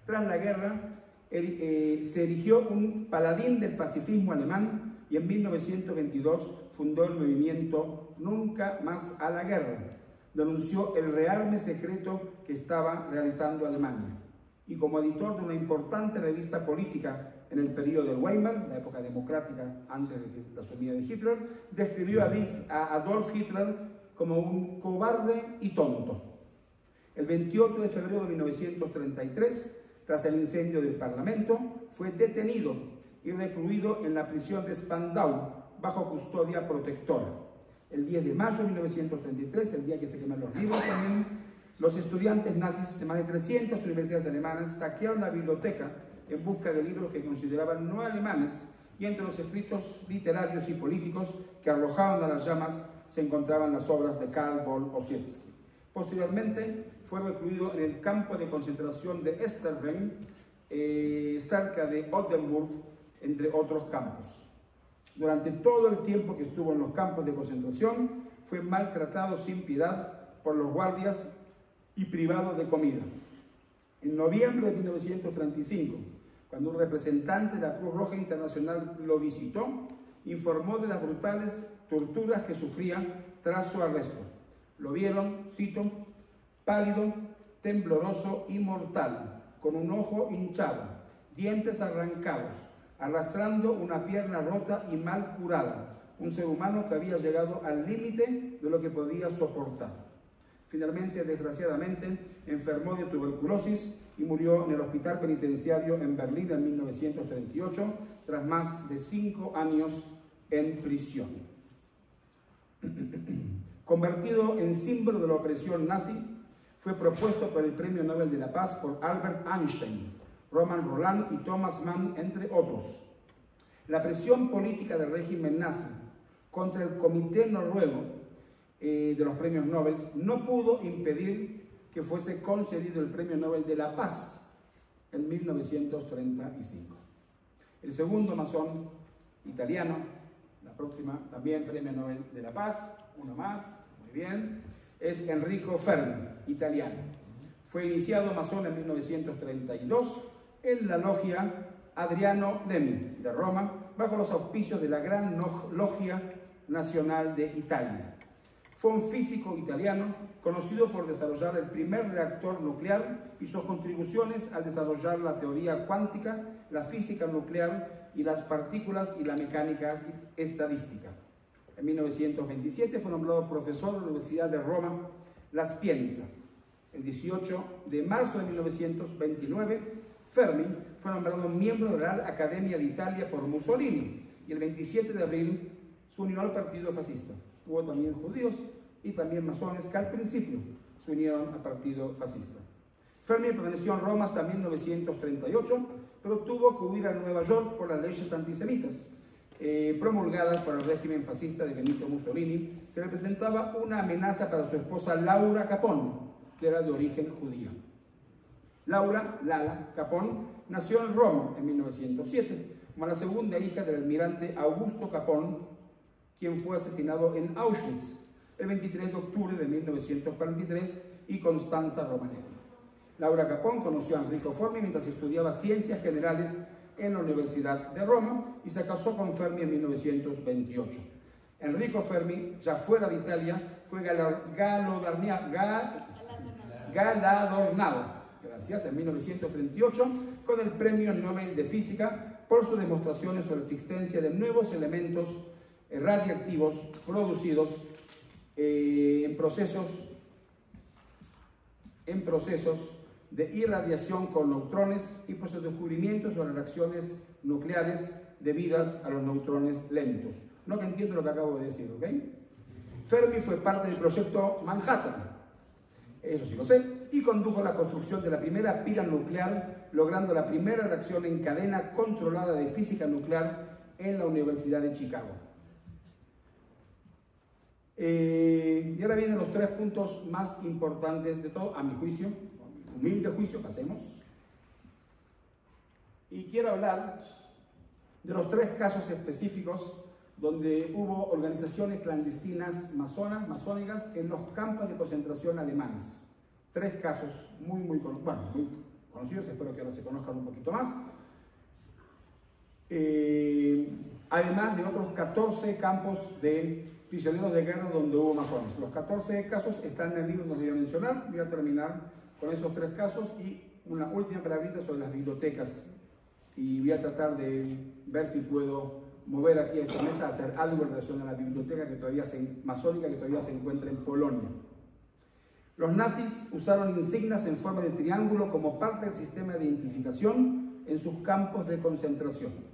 Tras la guerra, se erigió un paladín del pacifismo alemán y en 1922 fundó el movimiento Nunca Más a la Guerra. Denunció el rearme secreto que estaba realizando Alemania. Y como editor de una importante revista política en el periodo del Weimar, la época democrática antes de la subida de Hitler, describió a Adolf Hitler como un cobarde y tonto. El 28 de febrero de 1933, tras el incendio del Parlamento, fue detenido y recluido en la prisión de Spandau bajo custodia protectora. El 10 de mayo de 1933, el día que se queman los libros también, los estudiantes nazis de más de 300 universidades alemanas saquearon la biblioteca en busca de libros que consideraban no alemanes, y entre los escritos literarios y políticos que arrojaban a las llamas se encontraban las obras de Karl von Ossietzky. Posteriormente fue recluido en el campo de concentración de Esterrein, cerca de Oldenburg, entre otros campos. Durante todo el tiempo que estuvo en los campos de concentración, fue maltratado sin piedad por los guardias y privado de comida. En noviembre de 1935, cuando un representante de la Cruz Roja Internacional lo visitó, informó de las brutales torturas que sufría tras su arresto. Lo vieron, cito, pálido, tembloroso y mortal, con un ojo hinchado, dientes arrancados, arrastrando una pierna rota y mal curada, un ser humano que había llegado al límite de lo que podía soportar. Finalmente, desgraciadamente, enfermó de tuberculosis y murió en el hospital penitenciario en Berlín en 1938, tras más de 5 años en prisión. Convertido en símbolo de la opresión nazi, fue propuesto por el Premio Nobel de la Paz por Albert Einstein, Roman Roland y Thomas Mann, entre otros. La presión política del régimen nazi contra el Comité Noruego de los Premios Nobel no pudo impedir que fuese concedido el Premio Nobel de la Paz en 1935. El segundo masón italiano, la próxima también Premio Nobel de la Paz, uno más, muy bien, es Enrico Fermi, italiano. Fue iniciado masón en 1932 en la logia Adriano Lemmi de Roma, bajo los auspicios de la Gran Logia Nacional de Italia. Fue un físico italiano conocido por desarrollar el primer reactor nuclear y sus contribuciones al desarrollar la teoría cuántica, la física nuclear y las partículas y la mecánica estadística. En 1927 fue nombrado profesor de la Universidad de Roma La Sapienza. El 18 de marzo de 1929, Fermi fue nombrado miembro de la Real Academia de Italia por Mussolini y el 27 de abril se unió al partido fascista. Hubo también judíos y también masones que al principio se unieron al partido fascista. Fermi permaneció en Roma hasta 1938, pero tuvo que huir a Nueva York por las leyes antisemitas promulgadas por el régimen fascista de Benito Mussolini, que representaba una amenaza para su esposa Laura Capón, que era de origen judío. Lala Capón nació en Roma en 1907, como la segunda hija del almirante Augusto Capón, quien fue asesinado en Auschwitz el 23 de octubre de 1943, y Constanza Romanetti. Laura Capón conoció a Enrico Fermi mientras estudiaba Ciencias Generales en la Universidad de Roma y se casó con Fermi en 1928. Enrico Fermi, ya fuera de Italia, fue galardonado, gracias, en 1938 con el Premio Nobel de Física por sus demostraciones sobre la existencia de nuevos elementos radiactivos producidos en procesos de irradiación con neutrones y por su descubrimiento sobre reacciones nucleares debidas a los neutrones lentos. No que entiendo lo que acabo de decir, ¿ok? Fermi fue parte del proyecto Manhattan, eso sí lo sé, y condujo la construcción de la primera pila nuclear, logrando la primera reacción en cadena controlada de física nuclear en la Universidad de Chicago. Y ahora vienen los 3 puntos más importantes de todo, a mi juicio, humilde juicio, pasemos. Y quiero hablar de los 3 casos específicos donde hubo organizaciones clandestinas masónicas en los campos de concentración alemanes. 3 casos muy conocidos, espero que ahora se conozcan un poquito más. Además de otros 14 campos de prisioneros de guerra donde hubo masones. Los 14 casos están en el libro que os voy a mencionar. Voy a terminar con esos 3 casos y una última palabrita sobre las bibliotecas. Y voy a tratar de ver si puedo mover aquí a esta mesa a hacer algo en relación a la biblioteca masónica que todavía se encuentra en Polonia. Los nazis usaron insignias en forma de triángulo como parte del sistema de identificación en sus campos de concentración.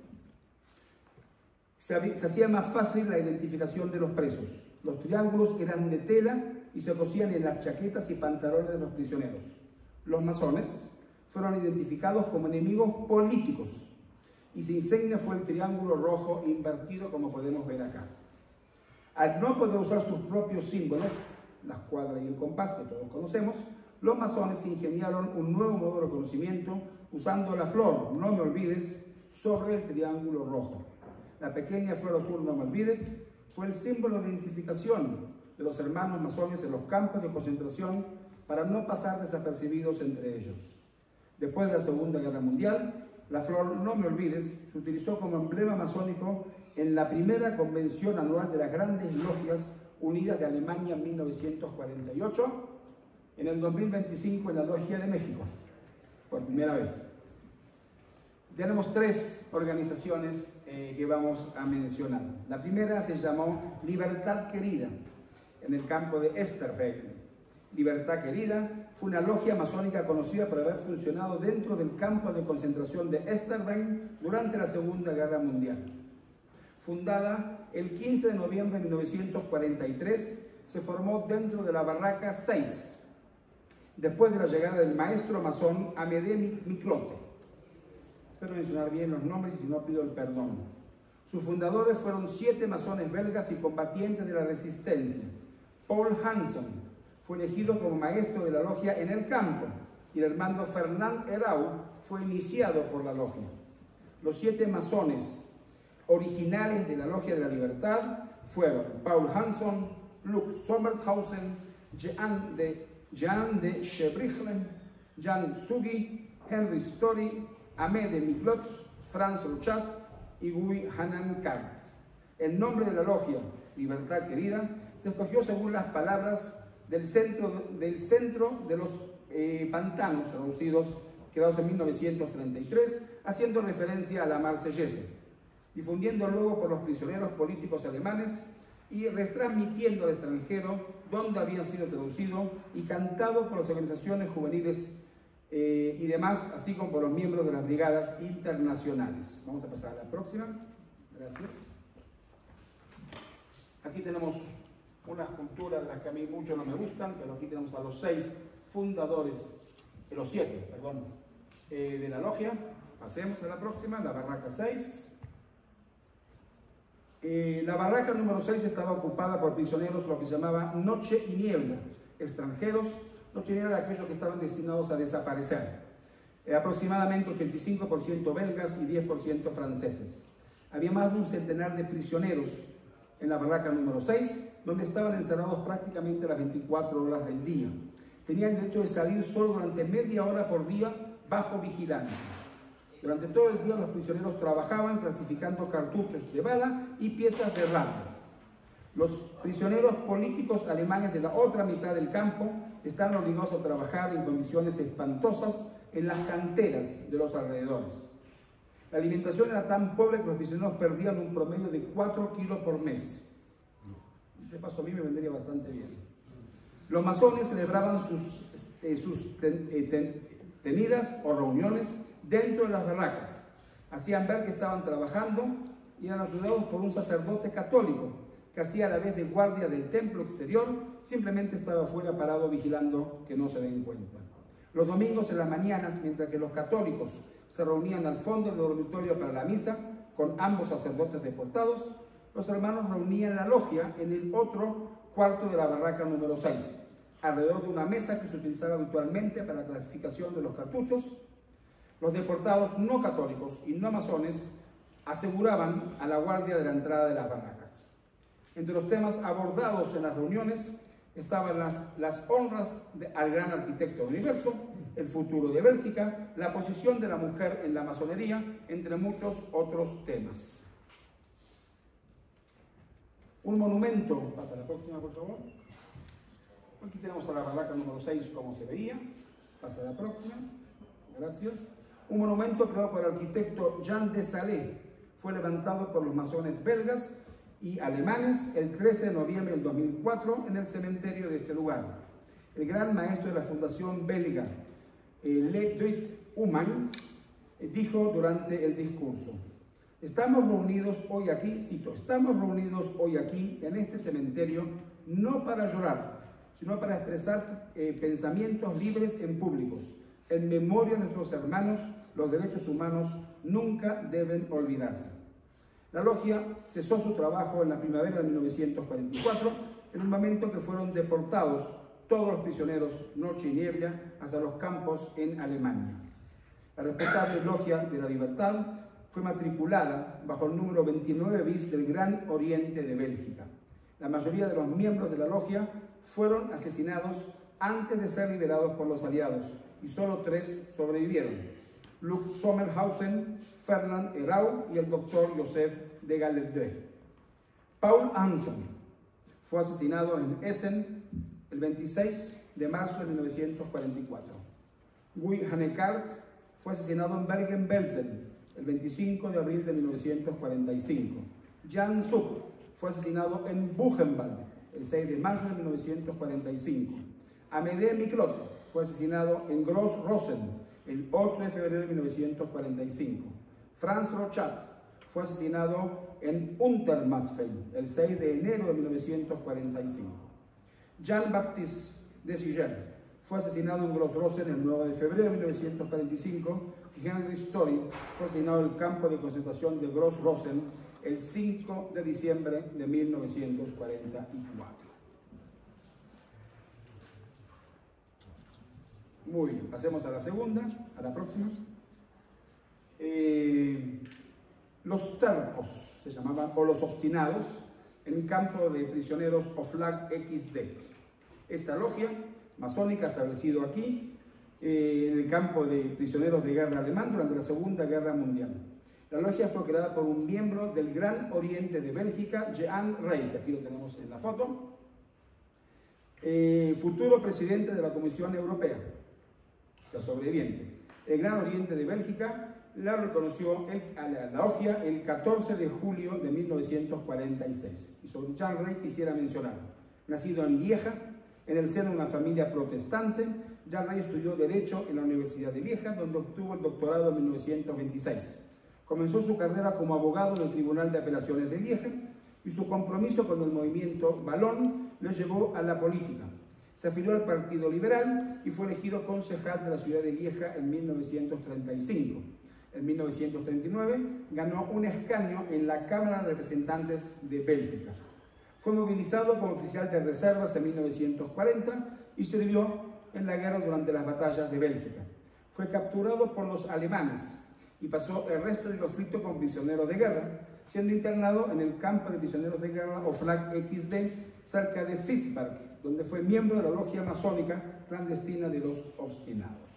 Se hacía más fácil la identificación de los presos. Los triángulos eran de tela y se cosían en las chaquetas y pantalones de los prisioneros. Los masones fueron identificados como enemigos políticos y su insignia fue el triángulo rojo invertido, como podemos ver acá. Al no poder usar sus propios símbolos, la escuadra y el compás que todos conocemos, los masones ingeniaron un nuevo modo de conocimiento usando la flor, no me olvides, sobre el triángulo rojo. La pequeña flor azul, no me olvides, fue el símbolo de identificación de los hermanos masones en los campos de concentración para no pasar desapercibidos entre ellos. Después de la Segunda Guerra Mundial, la flor, no me olvides, se utilizó como emblema masónico en la primera convención anual de las grandes logias unidas de Alemania en 1948, en el 2025 en la Logia de México, por primera vez. Tenemos 3 organizaciones que vamos a mencionar. La primera se llamó Libertad Querida, en el campo de Esterfeld. Libertad Querida fue una logia masónica conocida por haber funcionado dentro del campo de concentración de Esterfeld durante la Segunda Guerra Mundial. Fundada el 15 de noviembre de 1943, se formó dentro de la Barraca 6, después de la llegada del maestro masón Amédée Miklote. Espero mencionar bien los nombres y si no pido el perdón. Sus fundadores fueron 7 masones belgas y combatientes de la resistencia. Paul Hanson fue elegido como maestro de la logia en el campo y el hermano Fernand Herau fue iniciado por la logia. Los 7 masones originales de la Logia de la Libertad fueron Paul Hanson, Luc Sommerthausen, Jean de Chebrichlen, Jan Sugi, Henry Story, Amédée Miklot, Franz Rochat y Guy Hanan Kart. El nombre de la logia, Libertad Querida, se escogió según las palabras del centro de los pantanos traducidos, creados en 1933, haciendo referencia a la Marsellesa, difundiendo luego por los prisioneros políticos alemanes y retransmitiendo al extranjero donde habían sido traducidos y cantados por las organizaciones juveniles y demás, así como por los miembros de las brigadas internacionales. Vamos a pasar a la próxima. Gracias. Aquí tenemos unas culturas las que a mí mucho no me gustan, pero aquí tenemos a los 6 fundadores, los 7, perdón, de la logia. Pasemos a la próxima, la barraca 6. La barraca número 6 estaba ocupada por prisioneros, lo que se llamaba noche y niebla, extranjeros. Noche y niebla de aquellos que estaban destinados a desaparecer. Aproximadamente 85% belgas y 10% franceses. Había más de un centenar de prisioneros en la barraca número 6, donde estaban encerrados prácticamente las 24 horas del día. Tenían derecho de salir solo durante media hora por día bajo vigilancia. Durante todo el día los prisioneros trabajaban clasificando cartuchos de bala y piezas de radio. Los prisioneros políticos alemanes de la otra mitad del campo estaban obligados a trabajar en condiciones espantosas en las canteras de los alrededores. La alimentación era tan pobre que los prisioneros perdían un promedio de 4 kilos por mes. De paso, a mí me vendría bastante bien. Los masones celebraban sus tenidas o reuniones dentro de las barracas. Hacían ver que estaban trabajando y eran ayudados por un sacerdote católico que hacía a la vez de guardia del templo exterior, simplemente estaba afuera parado vigilando que no se den cuenta. Los domingos en las mañanas, mientras que los católicos se reunían al fondo del dormitorio para la misa, con ambos sacerdotes deportados, los hermanos reunían la logia en el otro cuarto de la barraca número 6, alrededor de una mesa que se utilizaba habitualmente para la clasificación de los cartuchos. Los deportados no católicos y no masones aseguraban a la guardia de la entrada de las barracas. Entre los temas abordados en las reuniones estaban las honras al gran arquitecto del universo, el futuro de Bélgica, la posición de la mujer en la masonería, entre muchos otros temas. Un monumento, pasa la próxima por favor. Aquí tenemos a la barraca número 6 como se veía, pasa la próxima, gracias. Un monumento creado por el arquitecto Jean de Salé, fue levantado por los masones belgas y alemanes el 13 de noviembre del 2004 en el cementerio de este lugar. El gran maestro de la fundación belga, Le Druit Humain, dijo durante el discurso: estamos reunidos hoy aquí, cito, estamos reunidos hoy aquí en este cementerio no para llorar, sino para expresar pensamientos libres en públicos. En memoria de nuestros hermanos, los derechos humanos nunca deben olvidarse. La logia cesó su trabajo en la primavera de 1944, en un momento que fueron deportados todos los prisioneros noche y niebla hacia los campos en Alemania. La respetable Logia de la Libertad fue matriculada bajo el número 29 bis del Gran Oriente de Bélgica. La mayoría de los miembros de la logia fueron asesinados antes de ser liberados por los aliados y solo 3 sobrevivieron: Luc Sommerhausen, Fernand Herau y el doctor Joseph de Galedré. Paul Hanson fue asesinado en Essen el 26 de marzo de 1944. Guy Hannekart fue asesinado en Bergen-Belsen el 25 de abril de 1945. Jan Zuck fue asesinado en Buchenwald el 6 de mayo de 1945. Amédée Miquelot fue asesinado en Gross-Rosen el 8 de febrero de 1945. Franz Rochat fue asesinado en Untermatsfeld el 6 de enero de 1945. Jean-Baptiste Desiger fue asesinado en Gross-Rosen el 9 de febrero de 1945 y Henry Story fue asesinado en el campo de concentración de Gross-Rosen el 5 de diciembre de 1944. Muy bien, pasemos a la segunda, a la próxima. Los tercos se llamaban, o los obstinados, en un campo de prisioneros Oflag XD. Esta logia masónica establecido aquí, en el campo de prisioneros de guerra alemán durante la Segunda Guerra Mundial. La logia fue creada por un miembro del Gran Oriente de Bélgica, Jean Rey, que aquí lo tenemos en la foto, futuro presidente de la Comisión Europea, o sea, sobreviviente. El Gran Oriente de Bélgica la reconoció a la logia el 14 de julio de 1946. Y sobre Jean Rey quisiera mencionar: nacido en Lieja, en el seno de una familia protestante, Jean Rey estudió Derecho en la Universidad de Lieja, donde obtuvo el doctorado en 1926. Comenzó su carrera como abogado en el Tribunal de Apelaciones de Lieja y su compromiso con el movimiento Valón lo llevó a la política. Se afilió al Partido Liberal y fue elegido concejal de la ciudad de Lieja en 1935. En 1939 ganó un escaño en la Cámara de Representantes de Bélgica. Fue movilizado como oficial de reservas en 1940 y sirvió en la guerra durante las batallas de Bélgica. Fue capturado por los alemanes y pasó el resto del conflicto como prisionero de guerra, siendo internado en el campo de prisioneros de guerra Oflag XD, cerca de Fitzberg, donde fue miembro de la logia masónica clandestina de los obstinados.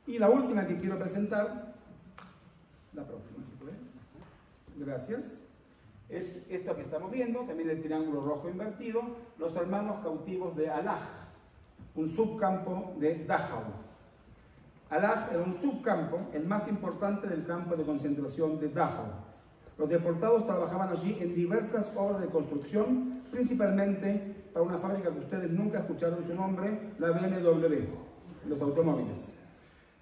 Y la última que quiero presentar, la próxima si puedes, gracias, es esto que estamos viendo, también el triángulo rojo invertido, los hermanos cautivos de Alag, un subcampo de Dachau. Alag era un subcampo, el más importante del campo de concentración de Dachau. Los deportados trabajaban allí en diversas obras de construcción, principalmente para una fábrica que ustedes nunca escucharon su nombre, la BMW, los automóviles,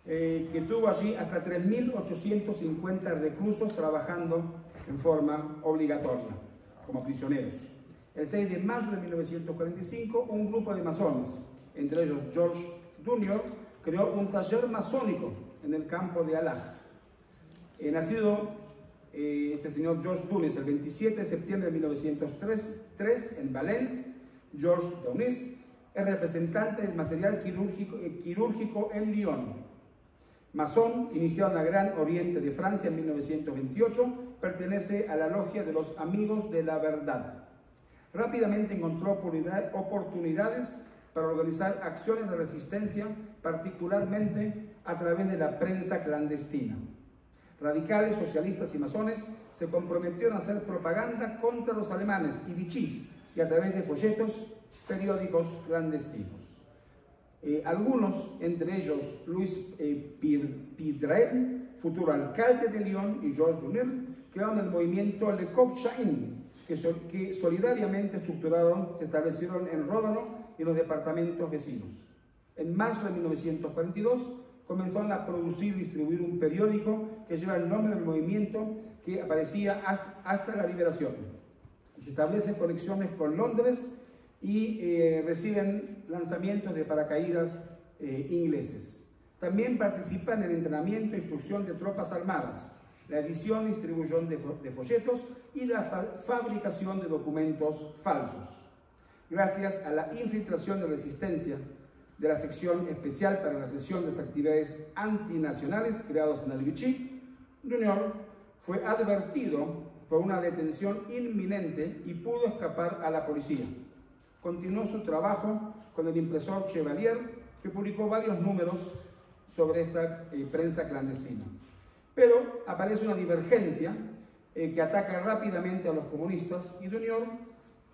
que tuvo allí hasta 3.850 reclusos trabajando en forma obligatoria, como prisioneros. El 6 de mayo de 1945, un grupo de masones, entre ellos George Junior, creó un taller masónico en el campo de Alag. Nacido este señor George Deunis el 27 de septiembre de 1903 en Valence, George Deunis es representante del material quirúrgico en Lyon. Masón, iniciado en la Gran Oriente de Francia en 1928, pertenece a la logia de los Amigos de la Verdad. Rápidamente encontró oportunidades para organizar acciones de resistencia, particularmente a través de la prensa clandestina. Radicales, socialistas y masones se comprometieron a hacer propaganda contra los alemanes y Vichy, y a través de folletos, periódicos clandestinos. Algunos, entre ellos Luis Pidrel, futuro alcalde de Lyon, y Georges Dunir, crearon el movimiento Le Coq Chain, que solidariamente estructuraron, se establecieron en Ródano y los departamentos vecinos. En marzo de 1942 comenzaron a producir y distribuir un periódico que lleva el nombre del movimiento, que aparecía hasta la liberación. Se establecen conexiones con Londres y reciben lanzamientos de paracaídas ingleses. También participan en el entrenamiento e instrucción de tropas armadas, la edición y distribución de folletos y la fabricación de documentos falsos. Gracias a la infiltración de resistencia de la sección especial para la represión de las actividades antinacionales creados en el Vichy, Junior fue advertido por una detención inminente y pudo escapar a la policía. Continuó su trabajo con el impresor Chevalier, que publicó varios números sobre esta prensa clandestina. Pero aparece una divergencia que ataca rápidamente a los comunistas y Junior,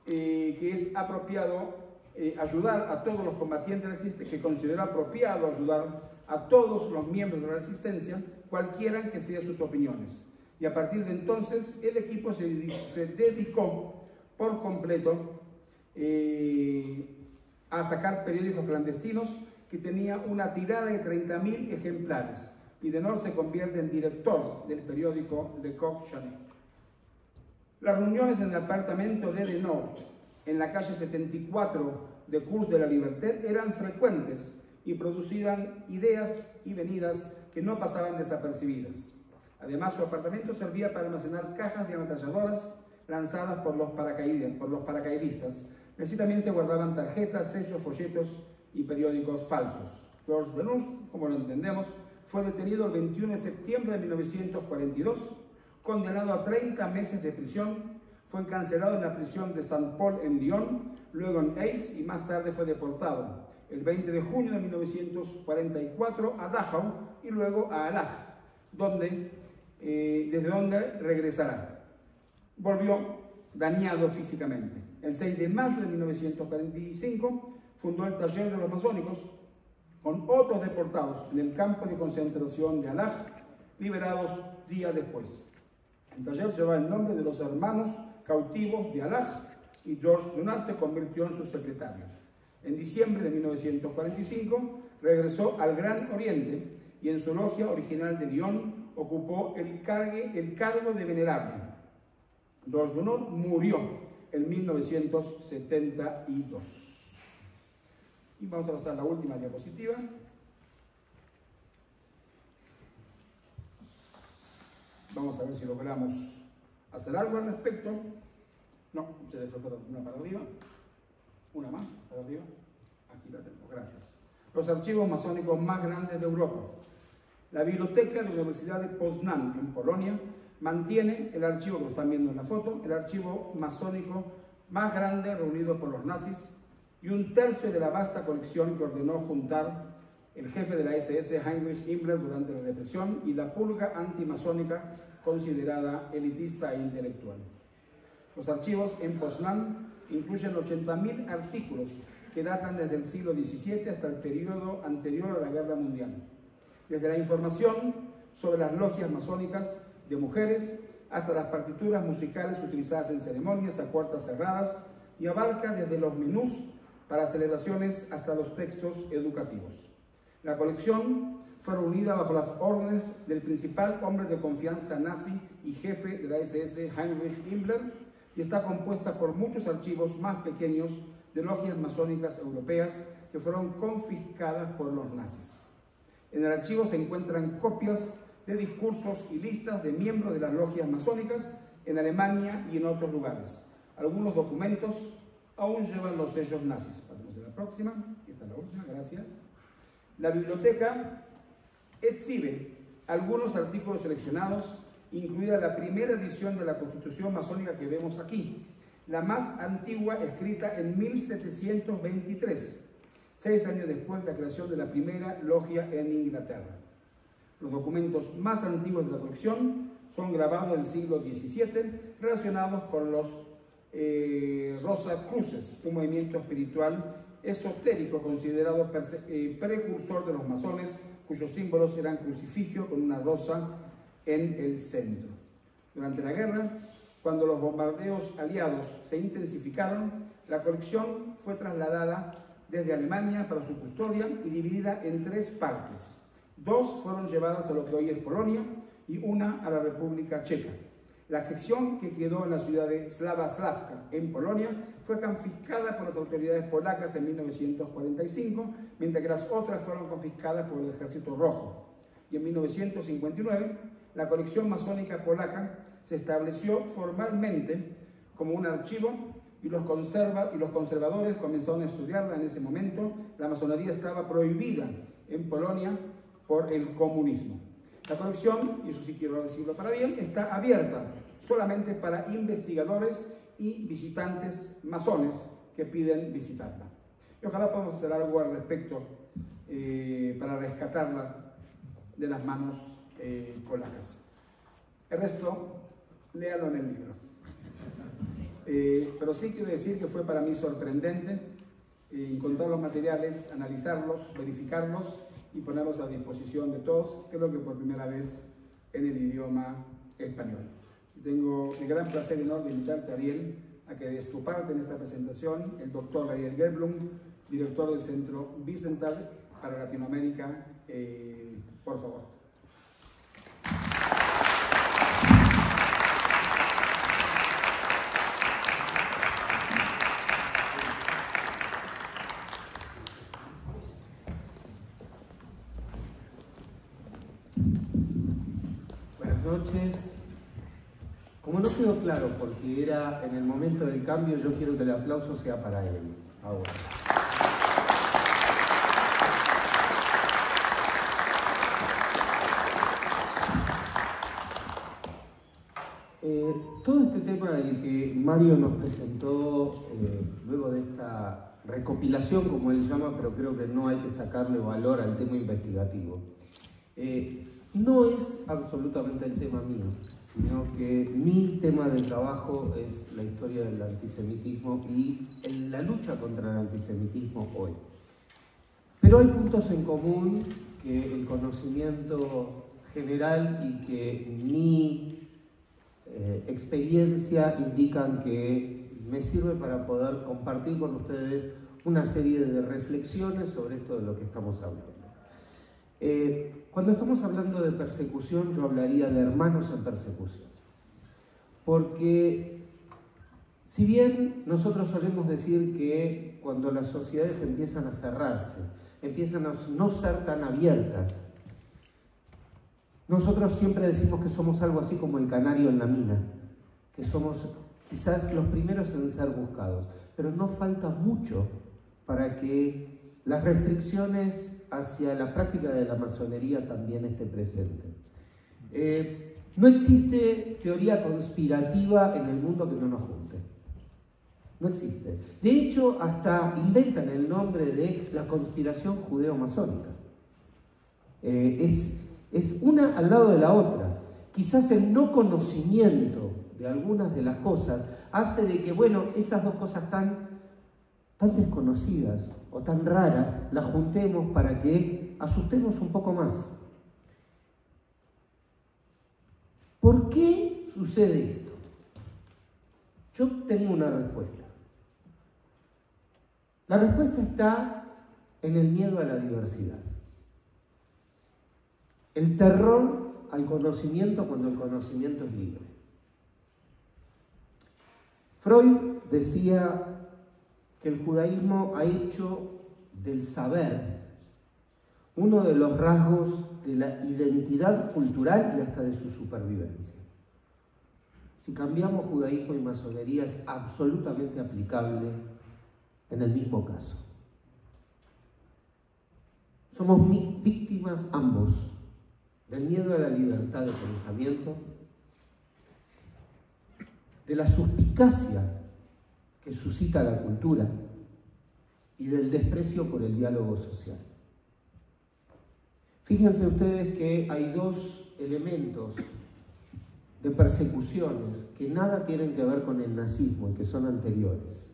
que es apropiado ayudar a todos los combatientes de la resistencia, que considera apropiado ayudar a todos los miembros de la resistencia, cualquiera que sean sus opiniones. Y a partir de entonces el equipo se dedicó por completo a sacar periódicos clandestinos que tenía una tirada de 30.000 ejemplares. Piddenor se convierte en director del periódico Le Coq Chain. Las reuniones en el apartamento de Denor, en la calle 74 de Cours de la Liberté, eran frecuentes y producían ideas y venidas que no pasaban desapercibidas. Además, su apartamento servía para almacenar cajas de ametralladoras lanzadas por los paracaidistas. Así también se guardaban tarjetas, sellos, folletos y periódicos falsos. Georges Benus, como lo entendemos, fue detenido el 21 de septiembre de 1942, condenado a 30 meses de prisión, fue encarcelado en la prisión de Saint-Paul en Lyon, luego en Aix y más tarde fue deportado el 20 de junio de 1944 a Dachau y luego a Alag, desde donde regresará. Volvió dañado físicamente. El 6 de mayo de 1945 fundó el taller de los masónicos con otros deportados en el campo de concentración de Alag, liberados días después. El taller lleva el nombre de los hermanos cautivos de Alag y Georges Dunard se convirtió en su secretario. En diciembre de 1945 regresó al Gran Oriente y en su logia original de Lyon ocupó el cargo de venerable. Georges Dunard murió en 1972. Y vamos a pasar a la última diapositiva. Vamos a ver si logramos hacer algo al respecto. No, se le fue una para arriba. Una más para arriba. Aquí la tengo, gracias. Los archivos masónicos más grandes de Europa. La biblioteca de la Universidad de Poznań, en Polonia, mantiene el archivo, que lo están viendo en la foto, el archivo masónico más grande reunido por los nazis y 1/3 de la vasta colección que ordenó juntar el jefe de la SS, Heinrich Himmler, durante la represión y la purga antimasónica considerada elitista e intelectual. Los archivos en Poznań incluyen 80.000 artículos que datan desde el siglo XVII hasta el periodo anterior a la Guerra Mundial. Desde la información sobre las logias masónicas de mujeres hasta las partituras musicales utilizadas en ceremonias a puertas cerradas, y abarca desde los menús para celebraciones hasta los textos educativos. La colección fue reunida bajo las órdenes del principal hombre de confianza nazi y jefe de la SS, Heinrich Himmler, y está compuesta por muchos archivos más pequeños de logias masónicas europeas que fueron confiscadas por los nazis. En el archivo se encuentran copias de discursos y listas de miembros de las logias masónicas en Alemania y en otros lugares. Algunos documentos aún llevan los sellos nazis. Pasemos a la próxima. Esta es la última, gracias. La biblioteca exhibe algunos artículos seleccionados, incluida la primera edición de la Constitución masónica que vemos aquí, la más antigua, escrita en 1723, 6 años después de la creación de la primera logia en Inglaterra. Los documentos más antiguos de la colección son grabados del siglo XVII, relacionados con los Rosacruces, un movimiento espiritual esotérico considerado precursor de los masones, cuyos símbolos eran crucifijo con una rosa en el centro. Durante la guerra, cuando los bombardeos aliados se intensificaron, la colección fue trasladada desde Alemania para su custodia y dividida en 3 partes. 2 fueron llevadas a lo que hoy es Polonia y una a la República Checa. La sección que quedó en la ciudad de Slavslavka, en Polonia, fue confiscada por las autoridades polacas en 1945, mientras que las otras fueron confiscadas por el Ejército Rojo. Y en 1959, la colección masónica polaca se estableció formalmente como un archivo y los conservadores comenzaron a estudiarla. En ese momento, la masonería estaba prohibida en Polonia por el comunismo. La colección, y eso sí quiero decirlo para bien, está abierta solamente para investigadores y visitantes masones que piden visitarla. Y ojalá podamos hacer algo al respecto para rescatarla de las manos polacas. El resto, léalo en el libro. Pero sí quiero decir que fue para mí sorprendente encontrar los materiales, analizarlos, verificarlos y ponerlos a disposición de todos, creo que por primera vez en el idioma español. Tengo el gran placer y honor de invitarte, Ariel, a que des tu parte en esta presentación, el doctor Ariel Gerblum, director del Centro Wiesenthal para Latinoamérica, por favor. Noches. Como no quedó claro porque era en el momento del cambio, yo quiero que el aplauso sea para él ahora. Todo este tema del que Mario nos presentó luego de esta recopilación, como él llama, pero creo que no hay que sacarle valor al tema investigativo. No es absolutamente el tema mío, sino que mi tema de trabajo es la historia del antisemitismo y la lucha contra el antisemitismo hoy. Pero hay puntos en común que el conocimiento general y que mi experiencia indican que me sirve para poder compartir con ustedes una serie de reflexiones sobre esto de lo que estamos hablando. Cuando estamos hablando de persecución, yo hablaría de hermanos en persecución. Porque si bien nosotros solemos decir que cuando las sociedades empiezan a cerrarse, empiezan a no ser tan abiertas, Nosotros siempre decimos que somos algo así como el canario en la mina, que somos quizás los primeros en ser buscados, pero no falta mucho para que las restricciones hacia la práctica de la masonería también esté presente. No existe teoría conspirativa en el mundo que no nos junte. No existe. De hecho, hasta inventan el nombre de la conspiración judeo-masónica. Es una al lado de la otra. Quizás el no conocimiento de algunas de las cosas hace de que, bueno, esas dos cosas tan desconocidas o tan raras, las juntemos para que asustemos un poco más. ¿Por qué sucede esto? Yo tengo una respuesta. La respuesta está en el miedo a la diversidad. El terror al conocimiento cuando el conocimiento es libre. Freud decía que el judaísmo ha hecho del saber uno de los rasgos de la identidad cultural y hasta de su supervivencia. Si cambiamos judaísmo y masonería es absolutamente aplicable en el mismo caso. Somos víctimas ambos del miedo a la libertad de pensamiento, de la suspicacia que suscita la cultura y del desprecio por el diálogo social. Fíjense ustedes que hay dos elementos de persecuciones que nada tienen que ver con el nazismo y que son anteriores.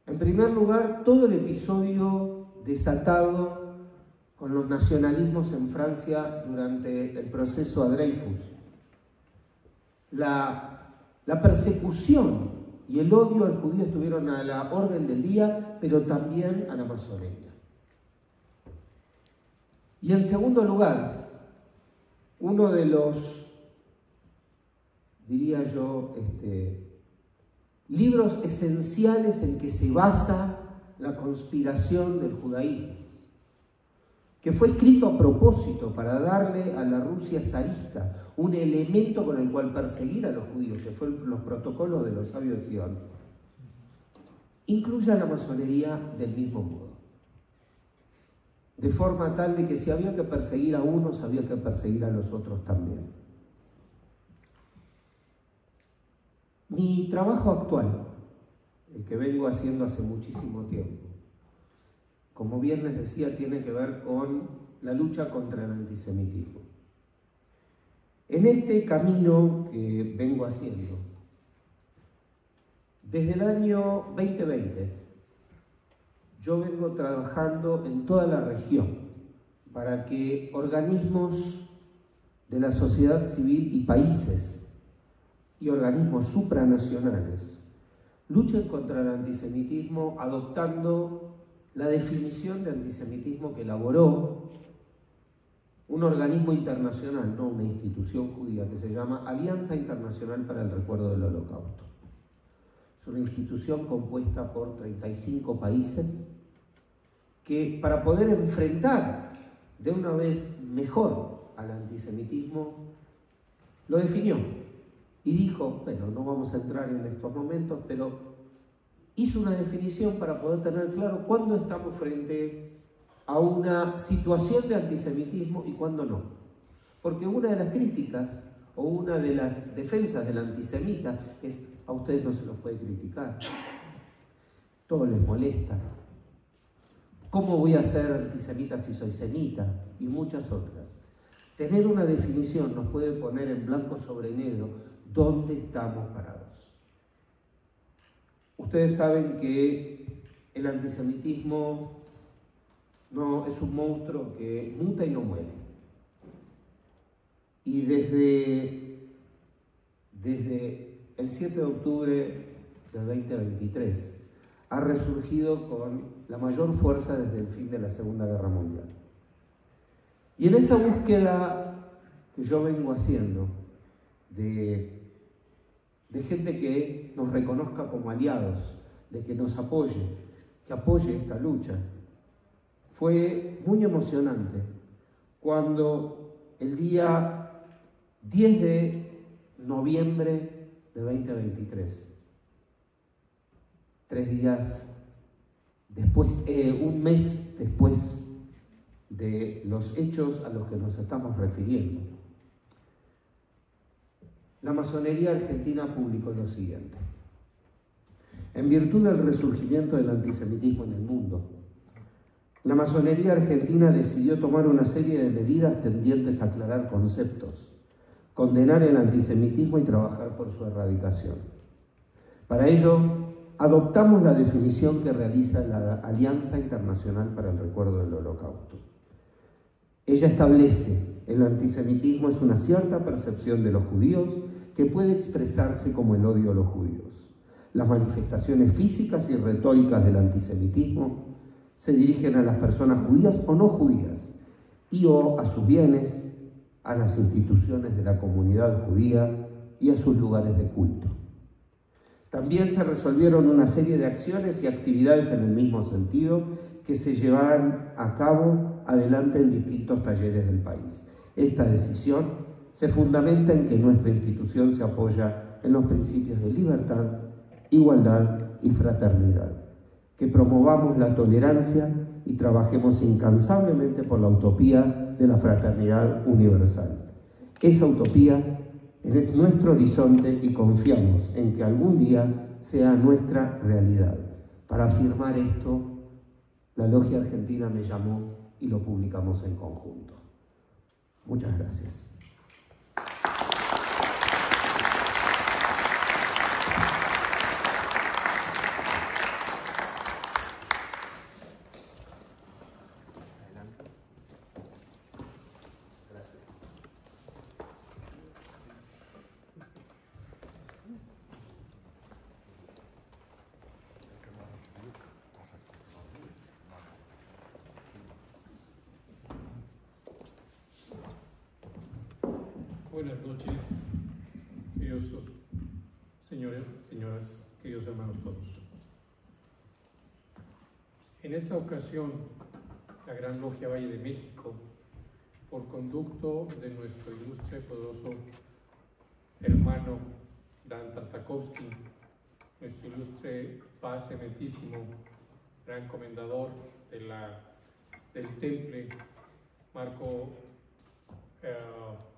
En primer lugar, todo el episodio desatado con los nacionalismos en Francia durante el proceso a Dreyfus. La persecución y el odio al judío estuvieron a la orden del día, pero también a la masonería. Y en segundo lugar, uno de los, diría yo, libros esenciales en que se basa la conspiración del judaísmo, que fue escrito a propósito para darle a la Rusia zarista un elemento con el cual perseguir a los judíos, que fueron los protocolos de los sabios de Sion, incluye a la masonería del mismo modo. De forma tal de que si había que perseguir a unos, había que perseguir a los otros también. Mi trabajo actual, el que vengo haciendo hace muchísimo tiempo, como bien les decía, tiene que ver con la lucha contra el antisemitismo. En este camino que vengo haciendo, desde el año 2020, yo vengo trabajando en toda la región para que organismos de la sociedad civil y países y organismos supranacionales luchen contra el antisemitismo adoptando la definición de antisemitismo que elaboró un organismo internacional, no una institución judía, que se llama Alianza Internacional para el Recuerdo del Holocausto. Es una institución compuesta por 35 países que, para poder enfrentar de una vez mejor al antisemitismo, lo definió y dijo, bueno, no vamos a entrar en estos momentos, pero hizo una definición para poder tener claro cuándo estamos frente a una situación de antisemitismo y cuándo no. Porque una de las críticas o una de las defensas del antisemita es: a ustedes no se los puede criticar, todo les molesta, ¿cómo voy a ser antisemita si soy semita? Y muchas otras. Tener una definición nos puede poner en blanco sobre negro dónde estamos parados. Ustedes saben que el antisemitismo no es un monstruo que muta y no muere. Y desde el 7 de octubre del 2023 ha resurgido con la mayor fuerza desde el fin de la Segunda Guerra Mundial. Y en esta búsqueda que yo vengo haciendo de gente que nos reconozca como aliados, de que nos apoye, que apoye esta lucha, fue muy emocionante cuando el día 10 de noviembre de 2023. 3 días después, un mes después de los hechos a los que nos estamos refiriendo. La masonería argentina publicó lo siguiente: en virtud del resurgimiento del antisemitismo en el mundo, la masonería argentina decidió tomar una serie de medidas tendientes a aclarar conceptos, condenar el antisemitismo y trabajar por su erradicación. Para ello, adoptamos la definición que realiza la Alianza Internacional para el Recuerdo del Holocausto. Ella establece: el antisemitismo es una cierta percepción de los judíos que puede expresarse como el odio a los judíos. Las manifestaciones físicas y retóricas del antisemitismo se dirigen a las personas judías o no judías y o a sus bienes, a las instituciones de la comunidad judía y a sus lugares de culto. También se resolvieron una serie de acciones y actividades en el mismo sentido que se llevarán a cabo adelante en distintos talleres del país. Esta decisión se fundamenta en que nuestra institución se apoya en los principios de libertad, igualdad y fraternidad, que promovamos la tolerancia y trabajemos incansablemente por la utopía de la fraternidad universal. Esa utopía es nuestro horizonte y confiamos en que algún día sea nuestra realidad. Para afirmar esto, la Logia Argentina me llamó y lo publicamos en conjunto. Muchas gracias. Buenas noches, queridos señores, señoras, queridos hermanos todos. En esta ocasión, la Gran Logia Valle de México, por conducto de nuestro ilustre, poderoso hermano Dan Tartakovsky, nuestro ilustre Paz Emetísimo, gran comendador del Temple, Marco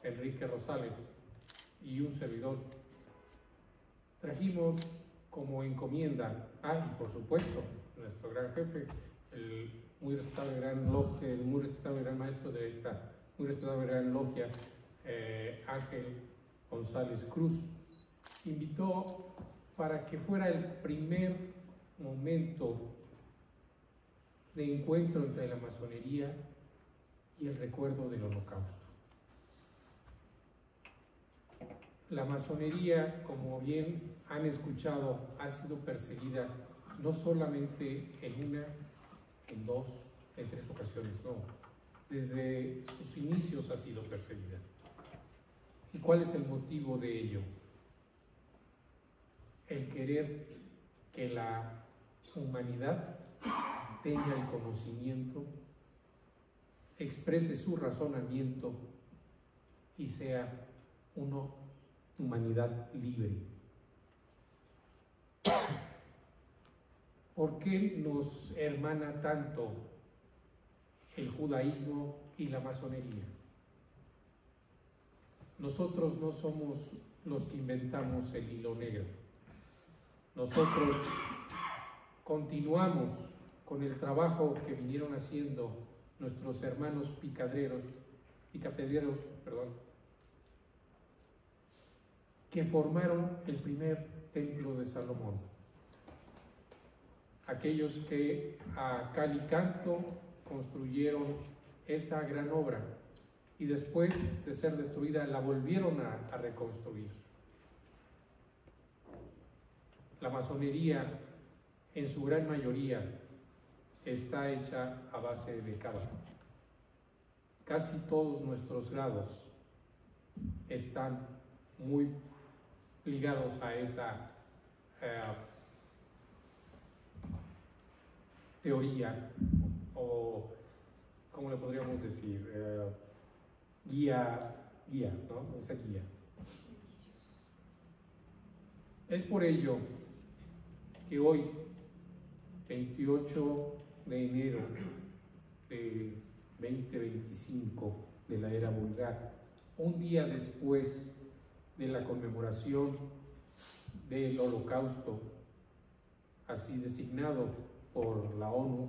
Enrique Rosales, y un servidor, trajimos como encomienda, y por supuesto, nuestro gran jefe, el muy respetable gran maestro de esta muy respetable gran logia, Ángel González Cruz, invitó para que fuera el primer momento de encuentro entre la masonería y el recuerdo del Holocausto. La masonería, como bien han escuchado, ha sido perseguida no solamente en una, en dos, en 3 ocasiones, no. Desde sus inicios ha sido perseguida. ¿Y cuál es el motivo de ello? El querer que la humanidad tenga el conocimiento, exprese su razonamiento y sea una humanidad libre. ¿Por qué nos hermana tanto el judaísmo y la masonería? Nosotros no somos los que inventamos el hilo negro. Nosotros continuamos con el trabajo que vinieron haciendo nuestros hermanos picapedreros, que formaron el primer templo de Salomón. Aquellos que a cal y canto construyeron esa gran obra y después de ser destruida la volvieron a reconstruir. La masonería, en su gran mayoría, está hecha a base de cábala. Casi todos nuestros grados están muy ligados a esa teoría, o ¿cómo le podríamos decir? guía, ¿no? Esa guía. Es por ello que hoy, 28 de enero de 2025 de la era vulgar, un día después de la conmemoración del Holocausto, así designado por la ONU,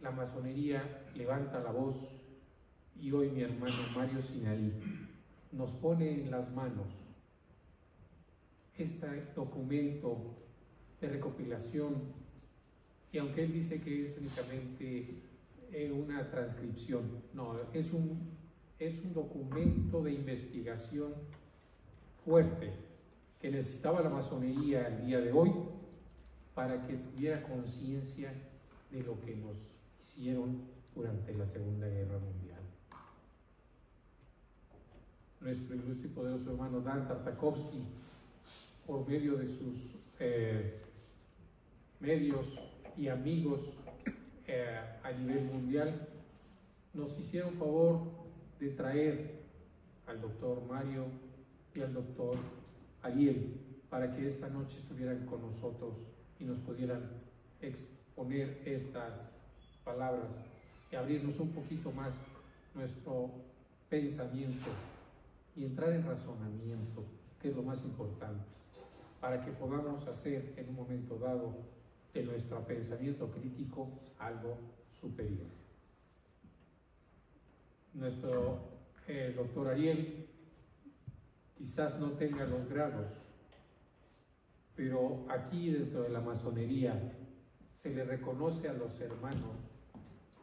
la masonería levanta la voz y hoy mi hermano Mario Sinaí nos pone en las manos este documento de recopilación, y aunque él dice que es únicamente una transcripción, no, es un documento de investigación fuerte que necesitaba la masonería el día de hoy para que tuviera conciencia de lo que nos hicieron durante la Segunda Guerra Mundial. Nuestro ilustre y poderoso hermano Dan Tartakovsky, por medio de sus medios y amigos a nivel mundial, nos hicieron favor de traer al doctor Mario y al doctor Ariel para que esta noche estuvieran con nosotros y nos pudieran exponer estas palabras y abrirnos un poquito más nuestro pensamiento y entrar en razonamiento, que es lo más importante, para que podamos hacer en un momento dado de nuestro pensamiento crítico algo superior. Nuestro doctor Ariel quizás no tenga los grados, pero aquí dentro de la masonería se le reconoce a los hermanos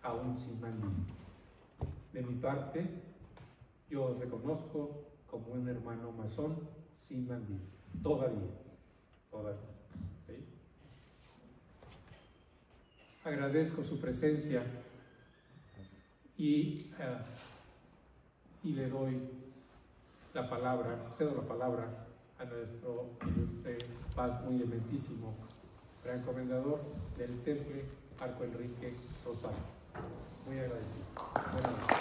aún sin mandil. De mi parte, yo os reconozco como un hermano masón sin mandil, todavía, ¿sí? Agradezco su presencia y le doy la palabra, cedo la palabra a nuestro ilustre paz muy eminentísimo, gran comendador del Temple, Marco Enrique Rosales. Muy agradecido. Buenas noches.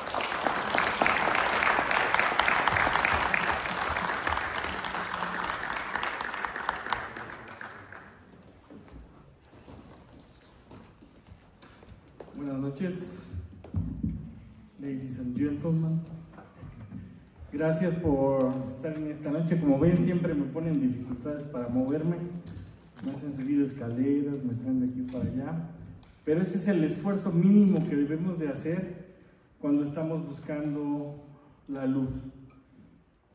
Buenas noches, ladies and gentlemen. Gracias por estar en esta noche. Como ven, siempre me ponen dificultades para moverme. Me hacen subir escaleras, me traen de aquí para allá. Pero este es el esfuerzo mínimo que debemos de hacer cuando estamos buscando la luz.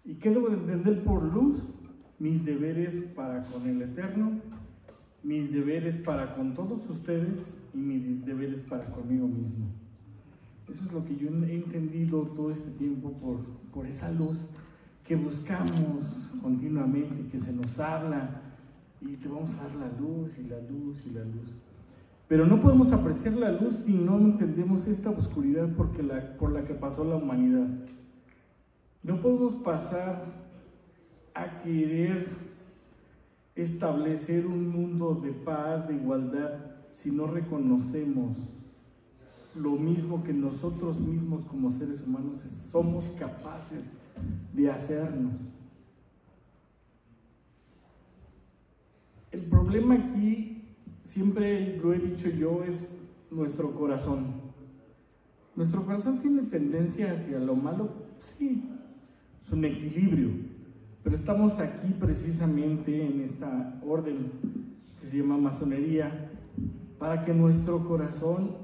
¿Y qué debo de entender por luz? Mis deberes para con el Eterno, mis deberes para con todos ustedes y mis deberes para conmigo mismo. Eso es lo que yo he entendido todo este tiempo por esa luz que buscamos continuamente, que se nos habla y te vamos a dar la luz y la luz y la luz. Pero no podemos apreciar la luz si no entendemos esta oscuridad por la que pasó la humanidad. No podemos pasar a querer establecer un mundo de paz, de igualdad, si no reconocemos lo mismo que nosotros mismos como seres humanos somos capaces de hacernos. El problema aquí, siempre lo he dicho yo, es nuestro corazón. Nuestro corazón tiene tendencia hacia lo malo, sí, es un equilibrio, pero estamos aquí precisamente en esta orden que se llama masonería para que nuestro corazón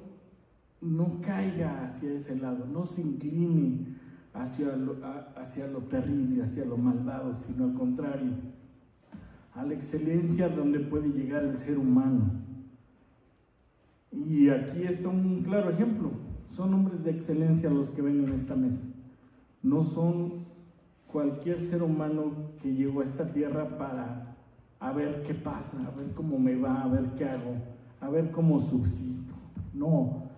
no caiga hacia ese lado, no se incline hacia lo terrible, hacia lo malvado, sino al contrario, a la excelencia donde puede llegar el ser humano. Y aquí está un claro ejemplo. Son hombres de excelencia los que ven en esta mesa. No son cualquier ser humano que llegó a esta tierra para a ver qué pasa, a ver cómo me va, a ver qué hago, a ver cómo subsisto. No,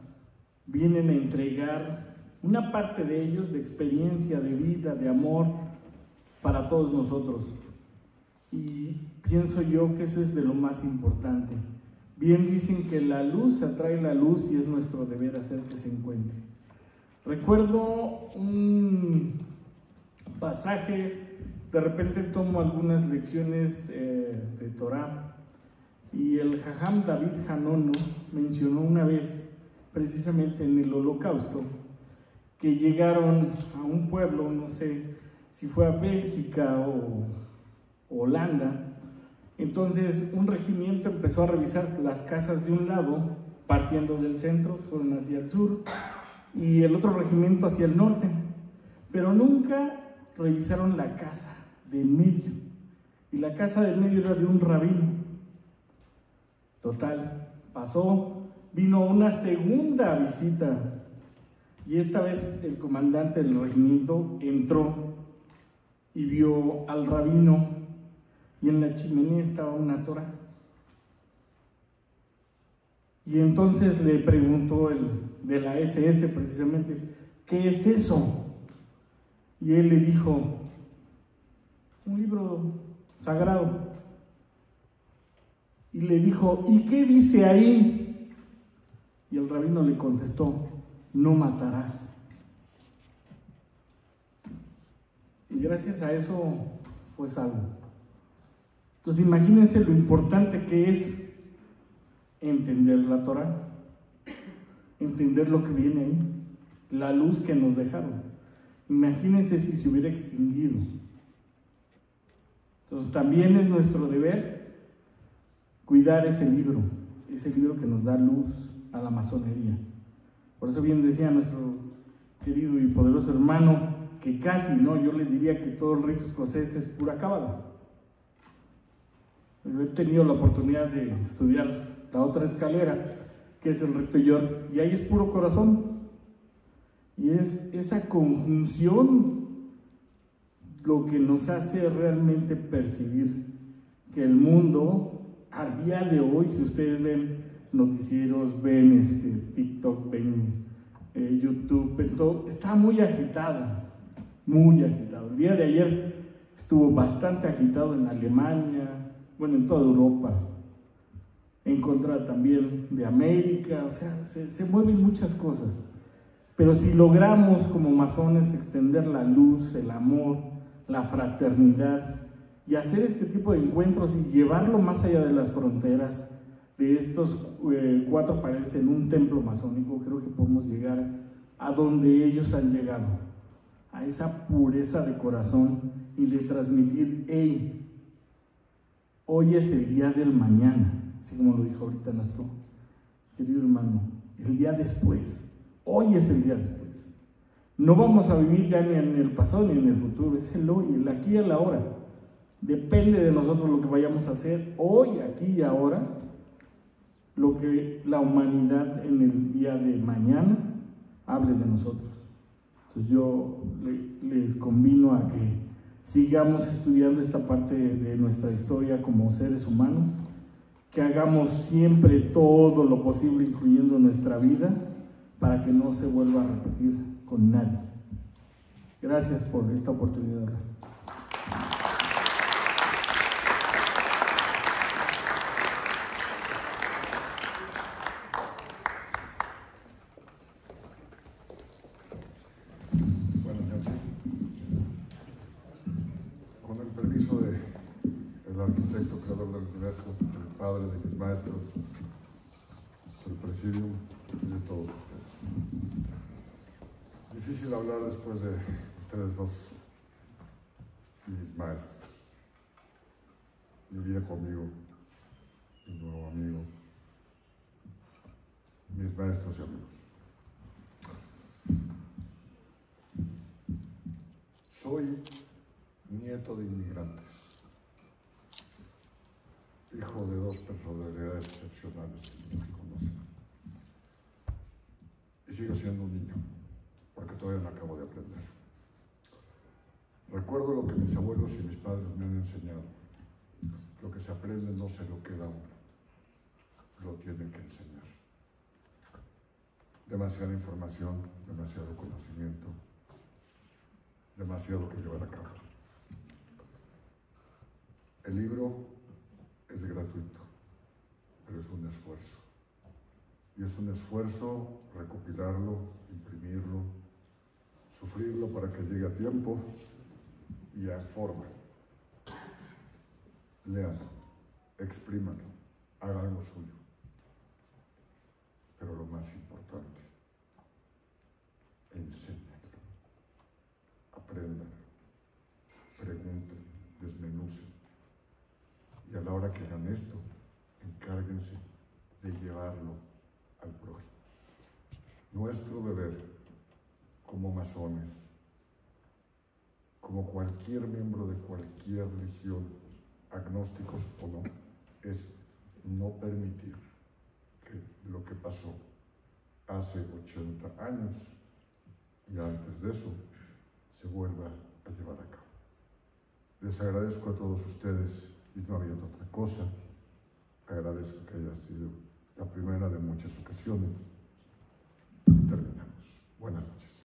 vienen a entregar una parte de ellos, de experiencia, de vida, de amor, para todos nosotros. Y pienso yo que eso es de lo más importante. Bien dicen que la luz atrae la luz y es nuestro deber hacer que se encuentre. Recuerdo un pasaje, de repente tomo algunas lecciones de Torah, y el Jajam David Hanono mencionó una vez, precisamente en el Holocausto, que llegaron a un pueblo, no sé si fue a Bélgica o Holanda. Entonces un regimiento empezó a revisar las casas de un lado, partiendo del centro, se fueron hacia el sur, y el otro regimiento hacia el norte, pero nunca revisaron la casa del medio, y la casa del medio era de un rabino. Total, pasó, vino una segunda visita, y esta vez el comandante del regimiento entró y vio al rabino, y en la chimenea estaba una Torah. Y entonces le preguntó el de la SS precisamente, ¿qué es eso? Y él le dijo, un libro sagrado. Y le dijo, ¿y qué dice ahí? Y el rabino le contestó, no matarás. Y gracias a eso fue salvo. Entonces imagínense lo importante que es entender la Torah, entender lo que viene ahí, la luz que nos dejaron. Imagínense si se hubiera extinguido. Entonces también es nuestro deber cuidar ese libro que nos da luz a la masonería. Por eso bien decía nuestro querido y poderoso hermano, que casi, ¿no? Yo le diría que todo el rito escocés es pura cábala. Yo he tenido la oportunidad de estudiar la otra escalera, que es el rito York, y ahí es puro corazón. Y es esa conjunción lo que nos hace realmente percibir que el mundo, al día de hoy, si ustedes ven noticieros, ven TikTok, ven YouTube, ven todo, está muy agitado, muy agitado. El día de ayer estuvo bastante agitado en Alemania, bueno, en toda Europa, en contra también de América, o sea, se mueven muchas cosas. Pero si logramos como masones extender la luz, el amor, la fraternidad, y hacer este tipo de encuentros y llevarlo más allá de las fronteras de estos 4 paredes en un templo masónico, creo que podemos llegar a donde ellos han llegado, a esa pureza de corazón y de transmitir, hey, hoy es el día del mañana, así como lo dijo ahorita nuestro querido hermano, el día después, hoy es el día después. No vamos a vivir ya ni en el pasado ni en el futuro, es el hoy, el aquí y el ahora. Depende de nosotros lo que vayamos a hacer hoy, aquí y ahora, lo que la humanidad en el día de mañana hable de nosotros. Entonces yo les convino a que sigamos estudiando esta parte de nuestra historia como seres humanos, que hagamos siempre todo lo posible, incluyendo nuestra vida, para que no se vuelva a repetir con nadie. Gracias por esta oportunidad. Arquitecto, creador del universo, el padre de mis maestros, del presidium y de todos ustedes. Difícil hablar después de ustedes dos, mis maestros, mi viejo amigo, mi nuevo amigo, mis maestros y amigos. Soy nieto de inmigrantes, hijo de 2 personalidades excepcionales que ustedes conocen. Y sigo siendo un niño, porque todavía no acabo de aprender. Recuerdo lo que mis abuelos y mis padres me han enseñado. Lo que se aprende no se lo queda uno, lo tienen que enseñar. Demasiada información, demasiado conocimiento, demasiado que llevar a cabo. El libro es gratuito, pero es un esfuerzo. Y es un esfuerzo recopilarlo, imprimirlo, sufrirlo para que llegue a tiempo y a forma. Léanlo, exprímanlo, hagan lo suyo. Pero lo más importante, enséñenlo, aprendan, pregunten, desmenucen. Y a la hora que hagan esto, encárguense de llevarlo al prójimo. Nuestro deber, como masones, como cualquier miembro de cualquier religión, agnósticos o no, es no permitir que lo que pasó hace 80 años y antes de eso se vuelva a llevar a cabo. Les agradezco a todos ustedes, y no habiendo otra cosa, agradezco que haya sido la primera de muchas ocasiones. Terminamos. Buenas noches.